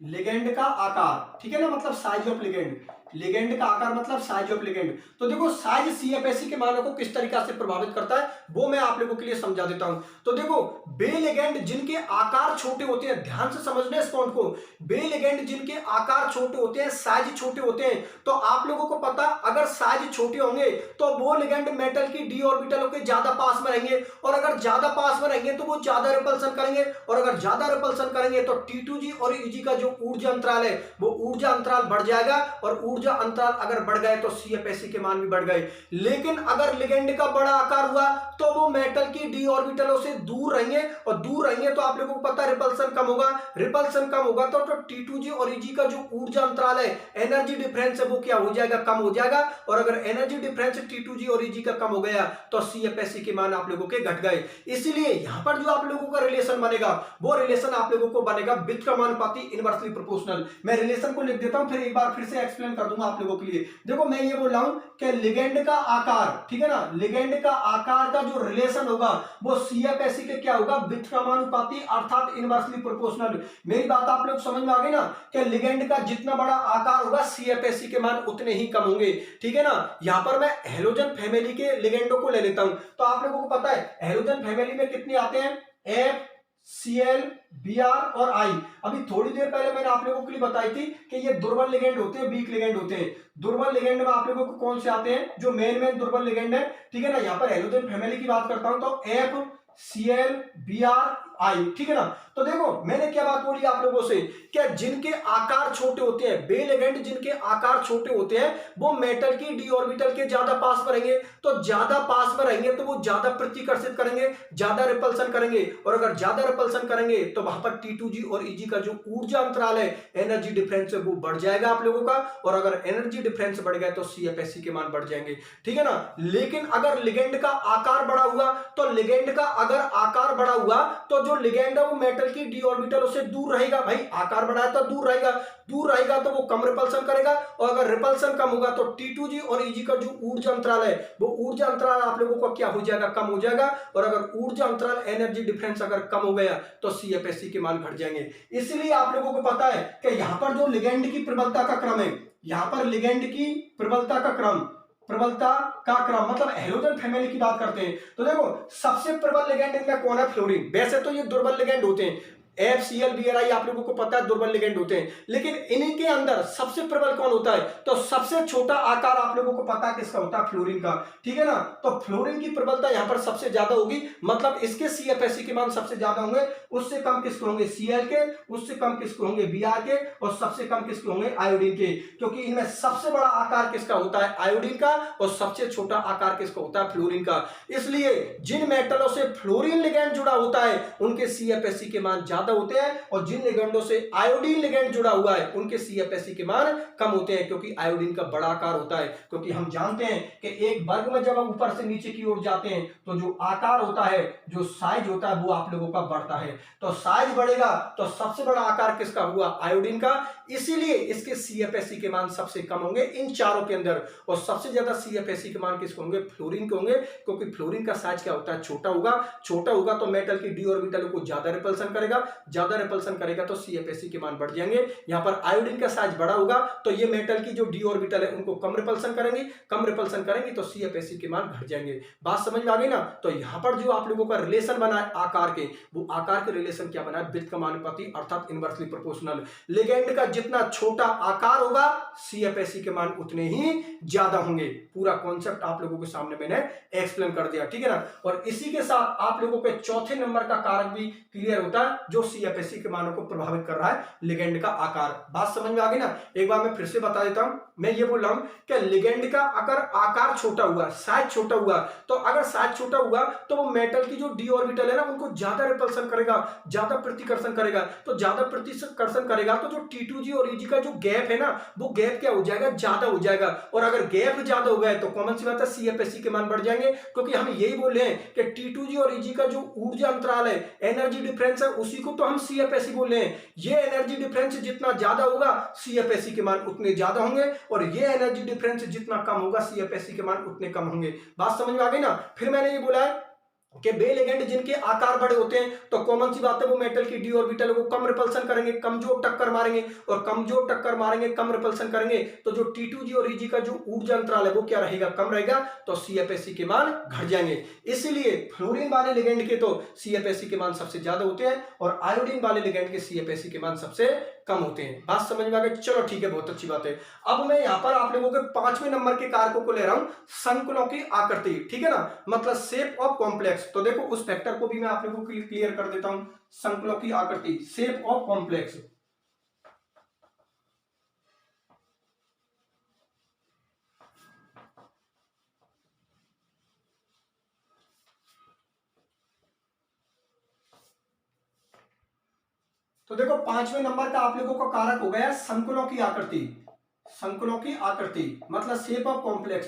लिगेंड का आकार, ठीक है ना, मतलब साइज ऑफ लिगेंड। लिगेंड का आकार मतलब साइज ऑफ लिगेंड। तो देखो साइज CFSE के मानों को किस तरीका से प्रभावित करता है वो मैं आप लोगों के लिए समझा देता हूं। तो देखो बे लिगेंड जिनके आकार छोटे होते हैं, ध्यान से समझना इस पॉइंट को, बे लिगेंड जिनके आकार छोटे होते हैं, साइज छोटे होते हैं, तो आप लोगों को पता अगर साइज छोटे होंगे तो वो लिगेंड मेटल की डी ऑर्बिटलों के ज्यादा पास में रहेंगे, और अगर ज्यादा पास में रहेंगे तो वो ज्यादा रिपल्सन करेंगे, और अगर ज्यादा रिपल्सन करेंगे तो T2G और Eg का जो ऊर्जा अंतराल है वो ऊर्जा अंतराल बढ़ जाएगा, और ऊर्जा ऊर्जा अंतराल अगर बढ़ गए तो CFSE के मान भी बढ़ गए। लेकिन अगर लिगेंड का बड़ा आकार हुआ तो वो मेटल की d ऑर्बिटलों से दूर रहेंगे, और दूर रहेंगे तो आप लोगों को पता है रिपल्सन कम होगा। रिपल्सन कम होगा तो T2G और Eg का जो ऊर्जा अंतराल है, एनर्जी डिफरेंस है, वो क्या हो जाएगा, कम हो जाएगा। और अगर एनर्जी डिफरेंस T2G और Eg का कम हो गया तो CFSE के मान आप लोगों के घट गए। इसलिए यहां पर जो आप लोगों का रिलेशन बनेगा वो रिलेशन आप लोगों को बनेगा व्युत्क्रमानुपाती इनवर्सली प्रोपोर्शनल। मैं रिलेशन को लिख देता हूं, फिर एक बार फिर से एक्सप्लेन कर दूंगा आप लोगों के लिए। देखो मैं ये बोल रहा हूं कि लिगेंड का आकार, ठीक है ना, लिगेंड का आकार का जो रिलेशन होगा वो CFSE के क्या होगा, व्युत्क्रमानुपाती अर्थात इनवर्सली प्रोपोर्शनल। मेरी बात आप लोग समझ में आ गई ना कि लिगेंड का जितना बड़ा आकार होगा CFSE के मान उतने ही कम होंगे, ठीक है ना। यहां पर मैं हैलोजन फैमिली के लिगेंडों को ले लेता हूं। तो आप लोगों को पता है हैलोजन फैमिली में कितने आते हैं, F, Cl, Br और I। अभी थोड़ी देर पहले मैंने आप लोगों के लिए बताई थी कि ये दुर्बल लिगेंड होते हैं, वीक लिगेंड होते हैं। दुर्बल लिगेंड में आप लोगों को कौन से आते हैं, जो मेन दुर्बल लिगेंड है, ठीक है ना। यहां पर हैलोजन फैमिली की बात करता हूं तो F, Cl, Br, I, ठीक है ना। तो देखो मैंने क्या बात बोली आप लोगों से, क्या जिनके आकार छोटे होते हैं, बे लिगेंड जिनके आकार छोटे होते हैं वो मेटल की डी ऑर्बिटल के ज्यादा पास में रहेंगे। तो ज्यादा पास में रहेंगे तो वो ज्यादा प्रतिकर्षित करेंगे, ज्यादा रिपल्सन करेंगे। और अगर ज्यादा रिपल्सन करेंगे तो वहां पर T2G और Eg का जो ऊर्जा अंतराल है, एनर्जी डिफरेंस है, वो बढ़ जाएगा आप लोगों का। और अगर एनर्जी डिफरेंस बढ़ गया तो CFSE के मान बढ़ जाएंगे, ठीक है ना। लेकिन अगर लिगेंड का आकार बड़ा हुआ तो लिगेंड का अगर आकार बड़ा हुआ तो जो लिगेंड है वो मेटल की डी ऑर्बिटलों से दूर रहेगा। भाई आकार बढ़ाया तो दूर रहेगा, दूर रहेगा तो वो कम रिपल्सन करेगा। और अगर रिपल्सन कम होगा तो T2G और Eg का जो ऊर्जा अंतराल है वो ऊर्जा अंतराल आप लोगों को क्या हो जाएगा, कम हो जाएगा। और अगर ऊर्जा अंतराल एनर्जी डिफरेंस अगर कम हो गया तो CFSE के मान घट जाएंगे। इसलिए आप लोगों को पता है कि यहां पर जो लिगेंड की प्रबलता का क्रम है, यहां पर लिगेंड की प्रबलता का क्रम मतलब हैलोजन फैमिली की बात करते हैं तो देखो सबसे प्रबल लिगेंड इनमें कौन है, फ्लोरीन। वैसे तो ये दुर्बल लिगेंड होते हैं, FCl, Bri आप लोगों को पता है दुर्बल लिगेंड होते हैं, लेकिन इन्हीं के अंदर सबसे प्रबल कौन होता है, तो सबसे छोटा आकार आप लोगों को पता है किसका होता है, फ्लोरीन का, ठीक है ना। तो फ्लोरीन की प्रबलता यहां पर सबसे ज्यादा होगी, मतलब इसके CFSE के मान सबसे ज्यादा होंगे। उससे कम किसके होंगे, Cl के, उससे कम किसके होंगे, Br के, और सबसे कम किसके होंगे, आयोडीन के। क्योंकि इनमें सबसे बड़ा आकार किसका होता है, आयोडीन का, और सबसे छोटा आकार किसका होता है, फ्लोरीन का। इसलिए जिन मेटलों से फ्लोरीन लिगेंड जुड़ा होता है उनके CFSE के मान ज्यादा होते हैं, और जिन लिगेंडों से आयोडीन लिगेंड जुड़ा हुआ है उनके CFSE के मान कम होते हैं, क्योंकि आयोडीन का बड़ा आकार होता है। क्योंकि हम जानते हैं कि एक वर्ग में जब हम ऊपर से नीचे की ओर जाते हैं तो जो आकार होता है, जो साइज होता है, वो आप लोगों का बढ़ता है। तो साइज बढ़ेगा तो सबसे बड़ा आकार किसका हुआ, आयोडीन का। इसीलिए इसके CFSE के मान सबसे कम होंगे इन चारों के अंदर, और सबसे ज्यादा CFSE के मान किसके होंगे, फ्लोरीन के होंगे। क्योंकि फ्लोरीन का साइज क्या होता है, छोटा होगा। छोटा होगा तो मेटल की डी ऑर्बिटल को ज्यादा रिपल्सन करेगा, ज्यादा रिपल्सन करेगा तो CFSE के मान बढ़ जाएंगे। यहां पर आयोडीन का साइज बड़ा होगा तो ये मेटल की जो डी ऑर्बिटल है उनको कम रिपल्सन करेंगे, कम रिपल्सन करेंगे तो CFSE के मान घट जाएंगे। बात समझ में आ गई ना। तो यहां पर जो आप लोगों का रिलेशन बना है आकार के, वो आकार के रिलेशन क्या बना है, व्युत्क्रमानुपाती अर्थात इनवर्सली प्रोपोर्शनल। लिगेंड का जितना छोटा आकार होगा CFSE के मान उतने ही ज्यादा होंगे। पूरा कॉन्सेप्ट आप लोगों के सामने मैंने एक्सप्लेन कर दिया, ठीक है ना। और इसी के साथ आप लोगों के चौथे नंबर का कारक भी क्लियर होता है जो CFSE के मानों को प्रभावित कर रहा है, लिगेंड का आकार। बात समझ में आ गई ना। एक बार मैं फिर से बता देता हूं, मैं ये बोल रहा हूं कि लिगेंड का अगर आकार छोटा हुआ, साइज छोटा हुआ, तो अगर साइज छोटा हुआ तो वो मेटल की जो डी ऑर्बिटल है ना उनको ज्यादा रिपल्सन करेगा, ज्यादा प्रतिकर्षण करेगा। तो ज्यादा प्रतिकर्षण करेगा तो जो T2G और Eg का जो गैप है ना, वो गैप क्या हो जाएगा, ज्यादा हो जाएगा। और अगर गैप ज्यादा हो गया तो कॉमन सी बात है CFSE के मान बढ़ जाएंगे। क्योंकि हम यही बोल रहे हैं कि T2G और Eg का जो ऊर्जा अंतराल है, एनर्जी डिफरेंस है, उसी को तो हम CFSE बोल रहे हैं। ये एनर्जी डिफरेंस जितना ज्यादा होगा CFSE के मान उतने ज्यादा होंगे, और ये एनर्जी डिफरेंस जितना कम होगा CFSE के मान उतने कम होंगे। बात समझ में आ गई ना। फिर मैंने ये बोला है कि बे लिगेंड जिनके आकार बड़े होते हैं तो कॉमन सी बात है वो मेटल की डी ऑर्बिटल को कम रिपल्सन करेंगे, कमजोर टक्कर मारेंगे, और कमजोर टक्कर मारेंगे, कम रिपल्सन करेंगे तो जो T2G और Eg का जो ऊर्जा अंतराल है वो क्या रहेगा, कम रहेगा। तो CFSE के मान घट जाएंगे। इसलिए फ्लोरीन वाले लिगेंड के तो CFSE के मान सबसे ज्यादा होते हैं, और आयोडीन वाले लिगेंड के CFSE के मान सबसे कम होते हैं। बात समझ में आ गई। चलो ठीक है, बहुत अच्छी बात है। अब मैं यहां पर आप लोगों के 5वें नंबर के कारकों को ले रहा हूं, संकुलों की आकृति, ठीक है ना, मतलब शेप ऑफ कॉम्प्लेक्स। तो देखो उस फैक्टर को भी मैं आप लोगों को क्लियर कर देता हूं, संकुलों की आकृति, शेप ऑफ कॉम्प्लेक्स। तो देखो 5वें नंबर का आप लोगों का कारक हो गया संकुलों की आकृति। संकुलों की आकृति मतलब शेप ऑफ कॉम्प्लेक्स।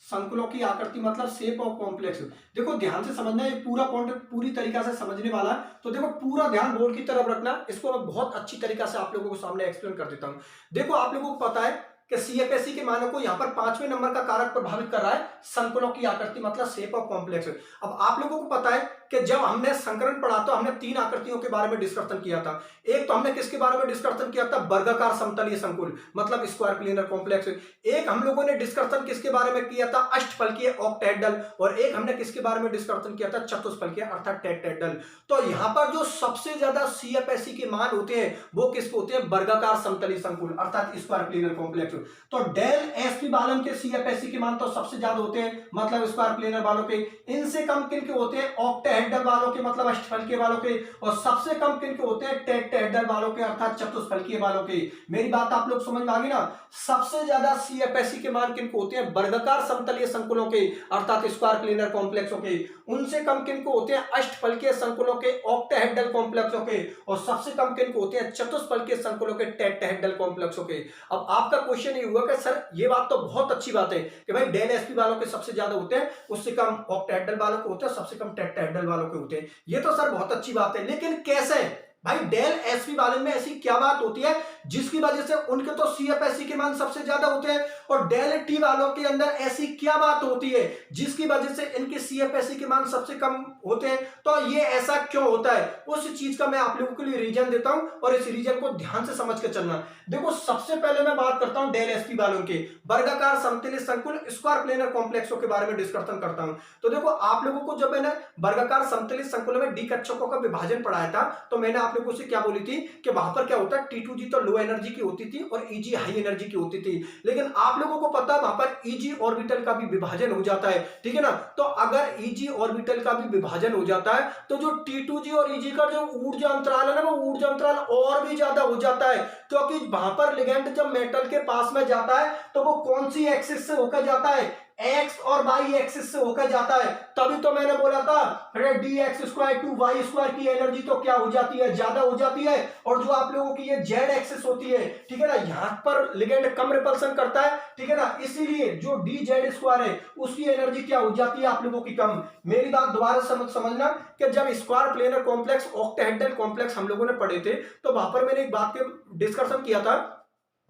संकुलों की आकृति मतलब शेप ऑफ कॉम्प्लेक्स। देखो ध्यान से समझना, ये पूरा पॉइंट पूरी तरीका से समझने वाला है, तो देखो पूरा ध्यान बोर्ड की तरफ रखना। इसको मैं बहुत अच्छी तरीका से आप लोगों को सामने एक्सप्लेन कर देता हूं। देखो आप लोगों को पता है कि सीएफएससी के मानों को यहां पर 5वें नंबर का कारक प्रभावित कर रहा है संकुलों की आकृति मतलब शेप ऑफ कॉम्प्लेक्स। अब आप लोगों को पता है कि जब हमने संकरण पढ़ा तो हमने 3 आकृतियों के बारे में डिस्कशन किया था। एक तो हमने किसके बारे में डिस्कशन किया था, वर्गाकार समतलीय संकुल मतलब स्क्वायर प्लेनर कॉम्प्लेक्स। एक हम लोगों ने डिस्कशन किसके बारे में किया था, अष्टफलकीय ऑक्टाहेड्रल। और एक हमने किसके बारे में डिस्कशन किया था, चतुष्फलकीय अर्थात टेट्राहेड्रल। तो यहां पर जो सबसे ज्यादा सीएफएससी के मान होते हैं वो किसके होते हैं, वर्गाकार समतलीय संकुल अर्थात स्क्वायर प्लेनर कॉम्प्लेक्स। तो डेल एसपी वालों के सीएफएससी के मान तो सबसे ज्यादा होते हैं मतलब स्क्वायर प्लेनर वालों के। इनसे कम किनके होते हैं, ऑक्टाहेड्रल वालों के मतलब अष्टफलकीय वालों के। और सबसे कम किनके होते हैं, टेट्राहेड्रल वालों के अर्थात चतुष्फलकीय वालों के। मेरी बात आप लोग समझ में आ गई ना। सबसे ज्यादा सीएफएससी के मान किनको होते हैं, वर्गाकार समतलीय संकुलों के अर्थात स्क्वायर प्लेनर कॉम्प्लेक्सों के। उनसे कम किनको होते हैं, अष्टफलकीय संकुलों के ऑक्टाहेड्रल कॉम्प्लेक्सों के। और सबसे कम किनको होते हैं, चतुष्फलकीय संकुलों के टेट्राहेड्रल कॉम्प्लेक्सों के। अब आपका क्वेश्चन ये हुआ कि सर ये बात तो बहुत अच्छी बात है कि भाई डेल एसपी वालों के सबसे ज्यादा होते हैं, उससे कम ऑक्टाहेड्रल वालों के होते हैं, सबसे कम टेट्राहेड्रल वालों के होते हैं। ये तो सर बहुत अच्छी बात है, लेकिन कैसे भाई डेल एसपी वाले में ऐसी क्या बात होती है जिसकी वजह से उनके तो सीएफएससी के मान सबसे ज्यादा होते हैं, और डेल टी वालों के अंदर ऐसी क्या बात होती है जिसकी वजह से इनके सीएफएससी के मान सबसे कम होते हैं। तो ये ऐसा क्यों होता है, उस चीज का मैं आप लोगों के लिए रीजन देता हूं और इस रीजन को ध्यान से समझ के चलना। देखो सबसे पहले मैं बात करता हूं डेल एसपी वालों के वर्गाकार समतलीय संकुल स्क्वायर प्लेनर कॉम्प्लेक्सों के बारे में डिस्कशन करता हूं। तो देखो आप लोगों को जब मैंने वर्गाकार समतलीय संकुल में डी कक्षकों का विभाजन पढ़ाया था तो मैंने आप लोगों से क्या बोली थी कि वहां पर क्या होता है, T2G तो लो एनर्जी की होती थी और Eg हाई एनर्जी की होती थी। लेकिन आप लोगों को पता है वहां पर Eg ऑर्बिटल का भी विभाजन हो जाता है, ठीक है ना। तो अगर Eg ऑर्बिटल का भी विभाजन हो जाता है तो जो T2G और Eg का जो ऊर्जा अंतराल है ना, वो ऊर्जा अंतराल और भी ज्यादा हो जाता है, क्योंकि वहां पर लिगेंड जब मेटल के पास में जाता है तो वो कौन सी एक्सिस से होकर जाता है, एक्स और वाई एक्सिस से होकर जाता है। तभी तो मैंने बोला था d x square to y square की एनर्जी तो क्या हो जाती है, ज्यादा हो जाती है। और जो आप लोगों की ये जेड एक्सिस होती है, ठीक है ना, यहां पर लिगेंड कम रिपल्सन करता है, ठीक है ना, इसीलिए जो डी जेड स्क्वायर है उसकी एनर्जी क्या हो जाती है आप लोगों की कम। मेरी बात दोबारा समझना कि जब square planar complex octahedral complex हम लोगों ने पढ़े थे तो वहां पर मैंने एक बात के डिस्कशन किया था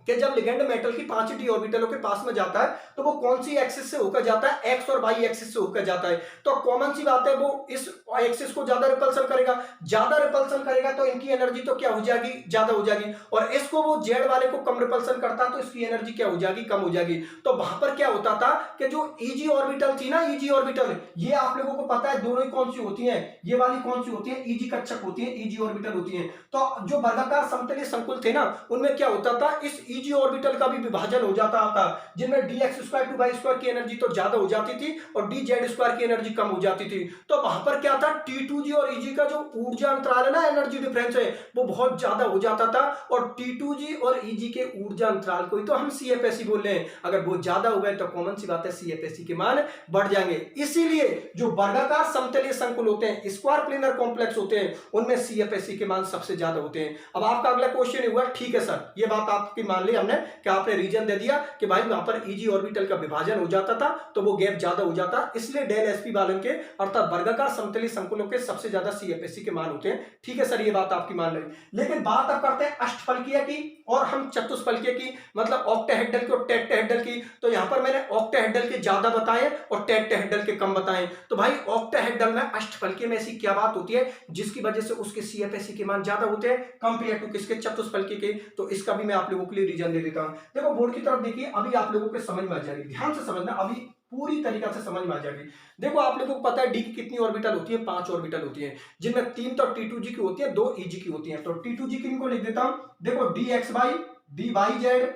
कि जब लिगेंड मेटल की 5 डी ऑर्बिटलों के पास में जाता है तो वो कौन सी एक्सिस से होकर जाता है, एक्स और वाई एक्सिस से होकर जाता है। तो कॉमन सी बात है वो इस एक्सिस को ज्यादा रिपल्सन करेगा, ज्यादा रिपल्सन करेगा तो इनकी एनर्जी तो क्या हो जाएगी, ज्यादा हो जाएगी। और इसको वो जेड वाले को कम रिपल्सन करता है तो इसकी एनर्जी क्या हो जाएगी, कम हो जाएगी। तो वहां पर क्या होता था कि जो ईजी ऑर्बिटल थी ना, ईजी ऑर्बिटल, ये आप लोगों को पता है दोनों ही कौन सी होती है, ये वाली कौन सी होती है, ईजी कक्षक होती है, ईजी ऑर्बिटल होती है। तो जो वर्गाकार समतलीय संकुल थे ना उनमें क्या होता था, इस ईजी ऑर्बिटल का भी विभाजन हो जाता था, जिनमें d x square to y square की एनर्जी तो ज्यादा हो जाती थी और डी जेड स्क्वायर की एनर्जी कम हो जाती थी। तो वहां पर क्या था, T2G और Eg का जो ऊर्जा अंतराल है ना, एनर्जी डिफरेंस है, वो बहुत ज्यादा हो जाता था। और T2G और Eg के ऊर्जा अंतराल को ही तो हम सीएफएससी बोल रहे हैं। अगर वो ज्यादा हो गए तो कॉमन सी बात है सीएफएससी के मान बढ़ जाएंगे। इसीलिए जो वर्गाकार समतलीय संकुल होते हैं, स्क्वायर प्लेनर कॉम्प्लेक्स होते हैं, उनमें सीएफएससी के मान सबसे ज्यादा होते हैं। अब आपका अगला क्वेश्चन हुआ, ठीक है सर ये बात आपकी मान ली हमने कि आपने रीजन दे दिया कि भाई वहां पर Eg ऑर्बिटल का विभाजन हो जाता था तो वो गैप ज्यादा हो जाता, इसलिए डेल एसपी वालों के अर्थात वर्गाकार समतलीय संकुलों के सबसे ज्यादा सीएफएससी के मान होते हैं। ठीक है सर ये बात आपकी मान ली। लेकिन बात अब करते हैं अष्टफलकीय की और हम चतुष्फलकीय की, मतलब ऑक्टाहेड्रल की और टेट्राहेड्रल की। तो यहां पर मैंने ऑक्टाहेड्रल के ज्यादा बताए और टेट्राहेड्रल के कम बताए। तो भाई ऑक्टाहेड्रल में अष्टफलकीय में ऐसी क्या बात होती है जिसकी वजह से उसके सीएफएससी के मान ज्यादा होते हैं कंपेयर टू किसके, चतुष्फलकीय के। तो इसका भी मैं आप लोगों के लिए रीजन दे देता हूं। देखो बोर्ड की तरफ देखिए, अभी आप लोगों को समझ में आ जाएगी, ध्यान से समझना, अभी पूरी तरीका से समझ में आ जाएगी। देखो आप लोगों को पता है डी की कितनी ऑर्बिटल होती है, 5 ऑर्बिटल होती है, जिनमें 3 तो T2G की होती है, 2 Eg की होती है। तो T2G की इनको लिख देता हूं, देखो DXY, DYZ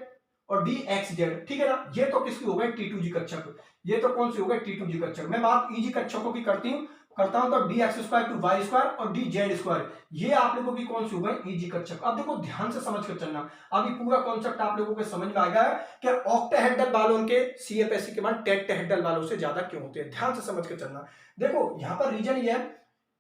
और DXZ, ठीक है ना। ये तो किसकी हो गई, T2G कक्षक। ये तो कौन सी हो गई, T2G कक्षक। मैं बात Eg कक्षकों की करता हूं तो d x square to y square और डी जेड स्क्वायर, ये आप लोगों की कौन सी हो गई, Eg कक्षक। अब देखो ध्यान से समझ कर चलना, अभी पूरा कॉन्सेप्ट आप लोगों को समझ में आ गया है कि ऑक्टाहेड्रल वालों के सीएफएससी के मान टेट्राहेड्रल वालों से ज्यादा क्यों होते हैं। ध्यान से समझ कर चलना। देखो यहां पर रीजन ये है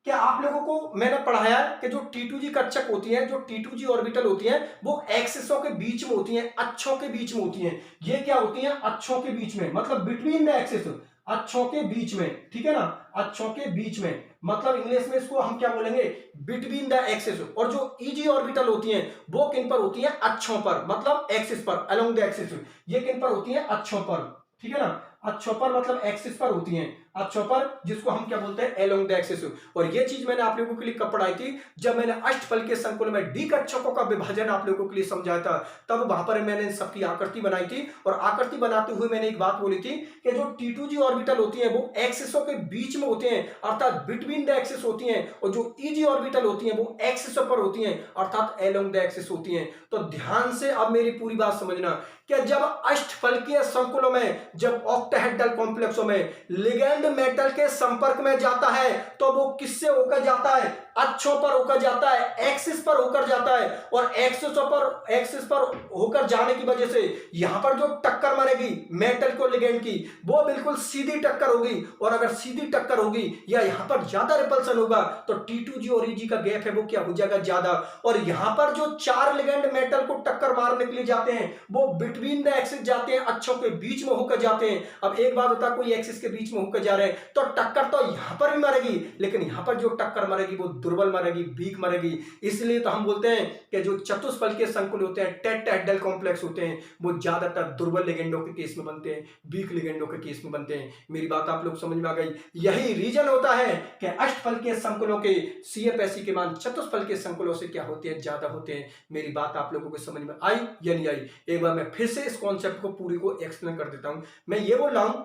क्या आप लोगों को मैंने पढ़ाया है कि जो T2G कक्षक होती है, जो T2G ऑर्बिटल होती है, वो एक्सिसों के बीच में होती है, अक्षों के बीच में होती है। ये क्या होती है? अक्षों के बीच में, मतलब बिटवीन द एक्सिस, अक्षों के बीच में, ठीक है ना, अक्षों के बीच में, मतलब इंग्लिश में इसको हम क्या बोलेंगे? Between the axis. और जो ईजी ऑर्बिटल होती हैं वो किन पर होती हैं? अक्षों पर, मतलब एक्सिस पर, अलोंग द एक्सिस। ये किन पर होती हैं? अक्षों पर, ठीक है ना, अक्षों पर मतलब एक्सिस पर होती हैं, अक्षों पर, जिसको हम क्या बोलते हैं? Along the axis. और ये चीज मैंने आप लोगों के लिए कब पढ़ाई थी? जब मैंने अष्टफल के संकुल में डी कक्षकों का विभाजन आप लोगों के लिए समझाया था, तब वहां पर मैंने सबकी आकृति बनाई थी। और आकृति बनाते हुए मैंने एक बात बोली थी कि जो T2G ऑर्बिटल होती है वो एक्सिसों के बीच में होते हैं, अर्थात बिटवीन द एक्सिस होती हैं। और जो ईजी ऑर्बिटल होती हैं वो एक्सिसों पर होती हैं, अर्थात एलोंग द एक्सिस होती हैं। तो ध्यान से अब मेरी पूरी बात समझना कि जब अष्टफलकीय संकुलों में, जब ऑक्टाहेड्रल कॉम्प्लेक्सों में लिगैंड मेटल के संपर्क में जाता है तो वो किससे होकर जाता है? अक्षों पर होकर जाता है, एक्सिस पर होकर जाता है। और एक्सिस पर होकर जाने की वजह से यहां पर जो टक्कर मारेगी मेटल को लिगैंड की, वो बिल्कुल सीधी टक्कर होगी। और अगर सीधी टक्कर होगी या यहां पर ज्यादा रिपल्सन होगा तो T2G और EG का गैप है वो क्या हो जाएगा? ज्यादा। और यहां पर जो चार लिगैंड मेटल को टक्कर मारने के लिए जाते हैं वो बिटवीन द एक्सिस जाते हैं, अक्षों के बीच में होकर जाते हैं। अब एक बात बता, कोई एक्सिस के बीच में होकर जा रहे हैं तो टक्कर तो यहां पर भी मारेगी, लेकिन यहां पर जो टक्कर मारेगी वो दुर्बल मारेगी, वीक मारेगी। इसलिए तो हम बोलते हैं कि जो चतुष्फलकीय संकुल होते हैं, टेट्राहेड्रल कॉम्प्लेक्स होते हैं, वो ज्यादातर दुर्बल लिगेंडों के केस में बनते हैं, वीक लिगेंडों के केस में बनते हैं। मेरी बात आप लोग समझ में आ गई? यही रीजन होता है कि अष्टफलकीय संकुलों के CFSE के मान चतुष्फलकीय संकुलों से क्या होते हैं? ज्यादा होते हैं। मेरी बात आप लोगों को समझ में आई या नहीं आई? एक बार मैं फिर से इस कॉन्सेप्ट को पूरी को एक्सप्लेन कर देता हूं। मैं ये बोल रहा हूं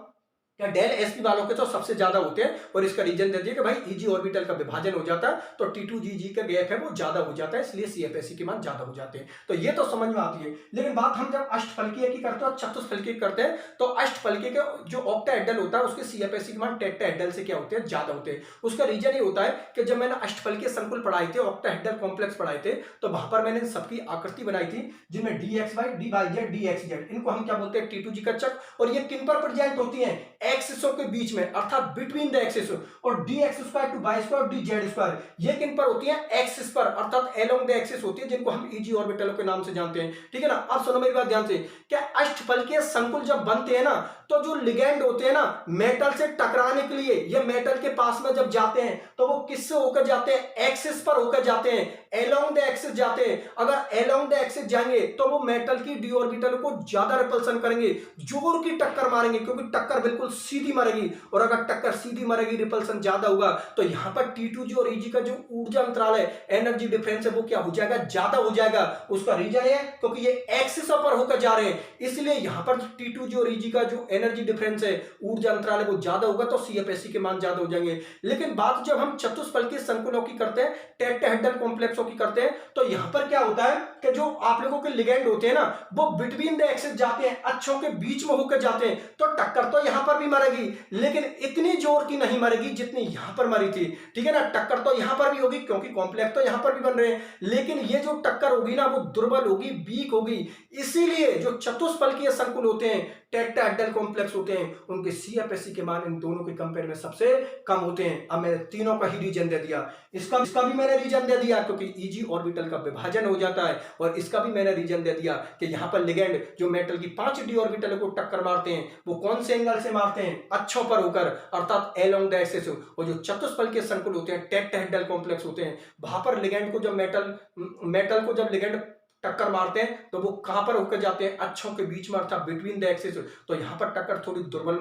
क्या डेल एसपी वालों के तो सबसे ज्यादा होते हैं, और इसका रीजन दे दिया कि भाई ईजी ऑर्बिटल का विभाजन हो जाता है तो T2G का गैप है वो ज्यादा हो जाता है, इसलिए CFSE के मान ज्यादा हो जाते हैं। तो ये तो समझ में आती है। लेकिन बात हम जब अष्टफलकीय की करते हैं और चतुष्फलकीय करते हैं तो अष्टफलकीय के जो ऑक्टाहेड्रल होता है उसके CFSE के मान टेट्राहेड्रल से क्या होते हैं? ज्यादा होते हैं। उसका रीजन ये होता है कि जब मैंने अष्टफलकीय संकुल पढ़ाए थे, ऑक्टाहेड्रल कॉम्प्लेक्स पढ़ाए थे, तो वहां पर मैंने सबकी आकृति बनाई थी जिनमें DXY, DYZ, DXZ, इनको हम क्या बोलते हैं? T2G कक्षक। और ये किन पर प्रेजेंट होती है? एक्सिसों के बीच में, अर्थात बिटवीन द एक्सिस। और dx² to y² dz², ये किन पर होती है? एक्सिस पर, अर्थात एलोंग द एक्सिस होती है, जिनको हम ईजी ऑर्बिटलों के नाम से जानते हैं। ठीक है ना? अब सुनो मेरी बात ध्यान से, क्या अष्टफलकीय संकुल जब बनते हैं ना तो जो लिगैंड होते हैं ना मेटल से टकराने के लिए, ये मेटल के पास में जब जाते हैं तो वो किससे होकर जाते हैं? एक्सिस पर होकर जाते हैं, एलोंग द एक्सिस जाते हैं। अगर एलोंग द एक्सिस जाएंगे तो वो मेटल की डी ऑर्बिटल को ज्यादा रिपल्सन करेंगे, जोर की टक्कर मारेंगे, क्योंकि टक्कर बिल्कुल सीधी मारेगी। और अगर टक्कर सीधी मारेगी, रिपल्सन ज्यादा होगा, तो यहां पर T2G और EG का जो ऊर्जा अंतराल है, एनर्जी डिफरेंस है, वो क्या हो जाएगा? ज्यादा हो जाएगा। उसका रीजन है क्योंकि ये एक्सिस पर होकर जा रहे हैं, इसलिए यहां पर T2G और EG का जो एनर्जी डिफरेंस है, ऊर्जा अंतराल है, वो ज्यादा होगा, तो CFSE के मान ज्यादा हो जाएंगे। लेकिन बात जब हम चतुष्फलकीय संकुलों की करते हैं, टेट्राहेड्रल कॉम्प्लेक्सों की करते हैं, तो यहां पर क्या होता है कि जो आप लोगों के लिगेंड होते हैं ना वो बिटवीन द एक्सिस जाते हैं, अक्षों के बीच में होकर जाते हैं, तो टक्कर तो यहां पर भी मारेगी, लेकिन इतनी जोर की नहीं मारेगी जितनी यहां पर मारी थी। ठीक है ना? टक्कर तो यहां पर भी होगी क्योंकि कॉम्प्लेक्स तो यहां पर भी बन रहे हैं, लेकिन ये जो टक्कर होगी ना वो दुर्बल होगी, वीक होगी। इसीलिए जो चतुष्फलकीय संकुल होते हैं, टेट्राहेड्रल कॉम्प्लेक्स होते हैं, उनके CFSE के मान इन दोनों के कंपेयर में सबसे कम होते हैं। अब मैंने तीनों का ही रीजन दे दिया, इसका भी मैंने रीजन दे दिया क्योंकि EG ऑर्बिटल का विभाजन हो जाता है, और इसका भी मैंने रीजन दे दिया कि यहां पर लिगेंड जो मेटल की 5 डी ऑर्बिटल को टक्कर मारते हैं वो कौन से एंगल से मारते हैं? अक्षों पर होकर, अर्थात एलोंग द एक्सिस। और जो चतुष्फलकीय संकुल होते हैं, टेट्राहेड्रल कॉम्प्लेक्स होते हैं, वहां पर लिगेंड को जब मेटल को जब लिगेंड टक्कर मारते हैं तो वो कहां पर होकर जाते हैं? अक्षों के बीच में, अर्थात बिटवीन द एक्सिस। तो यहां पर टक्कर थोड़ी दुर्बल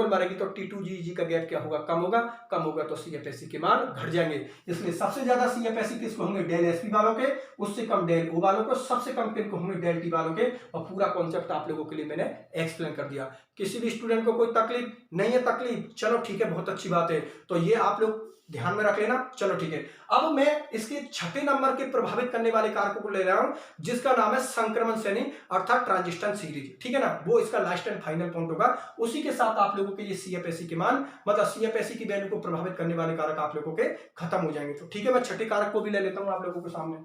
मारेगी तो T2G EG का गैप क्या होगा? कम होगा, तो CFSE के मान घट जाएंगे। इसलिए सबसे ज्यादा CFSE किसको होंगे? डेल एसपी वालों के, उससे कम डेल ओ वालों को, सबसे कम किनको होंगे? डेल टी वालों के। और पूरा कॉन्सेप्ट आप लोगों के लिए मैंने एक्सप्लेन कर दिया। किसी भी स्टूडेंट को कोई तकलीफ नहीं है? तकलीफ, चलो ठीक है, बहुत अच्छी बात है, तो ये आप लोग ध्यान में रख लेना। चलो ठीक है, अब मैं इसके छठे नंबर के प्रभावित करने वाले कारकों को ले रहा हूं, जिसका नाम है संक्रमण श्रेणी, अर्थात ट्रांजिशन सीरीज। ठीक है ना? वो इसका लास्ट एंड फाइनल पॉइंट होगा। उसी के साथ आप लोगों के ये CFSE के मान, मतलब CFSE की वैल्यू को प्रभावित करने वाले कारक आप लोगों के खत्म हो जाएंगे। तो ठीक है, मैं छठे कारक को भी ले लेता हूं आप लोगों के सामने।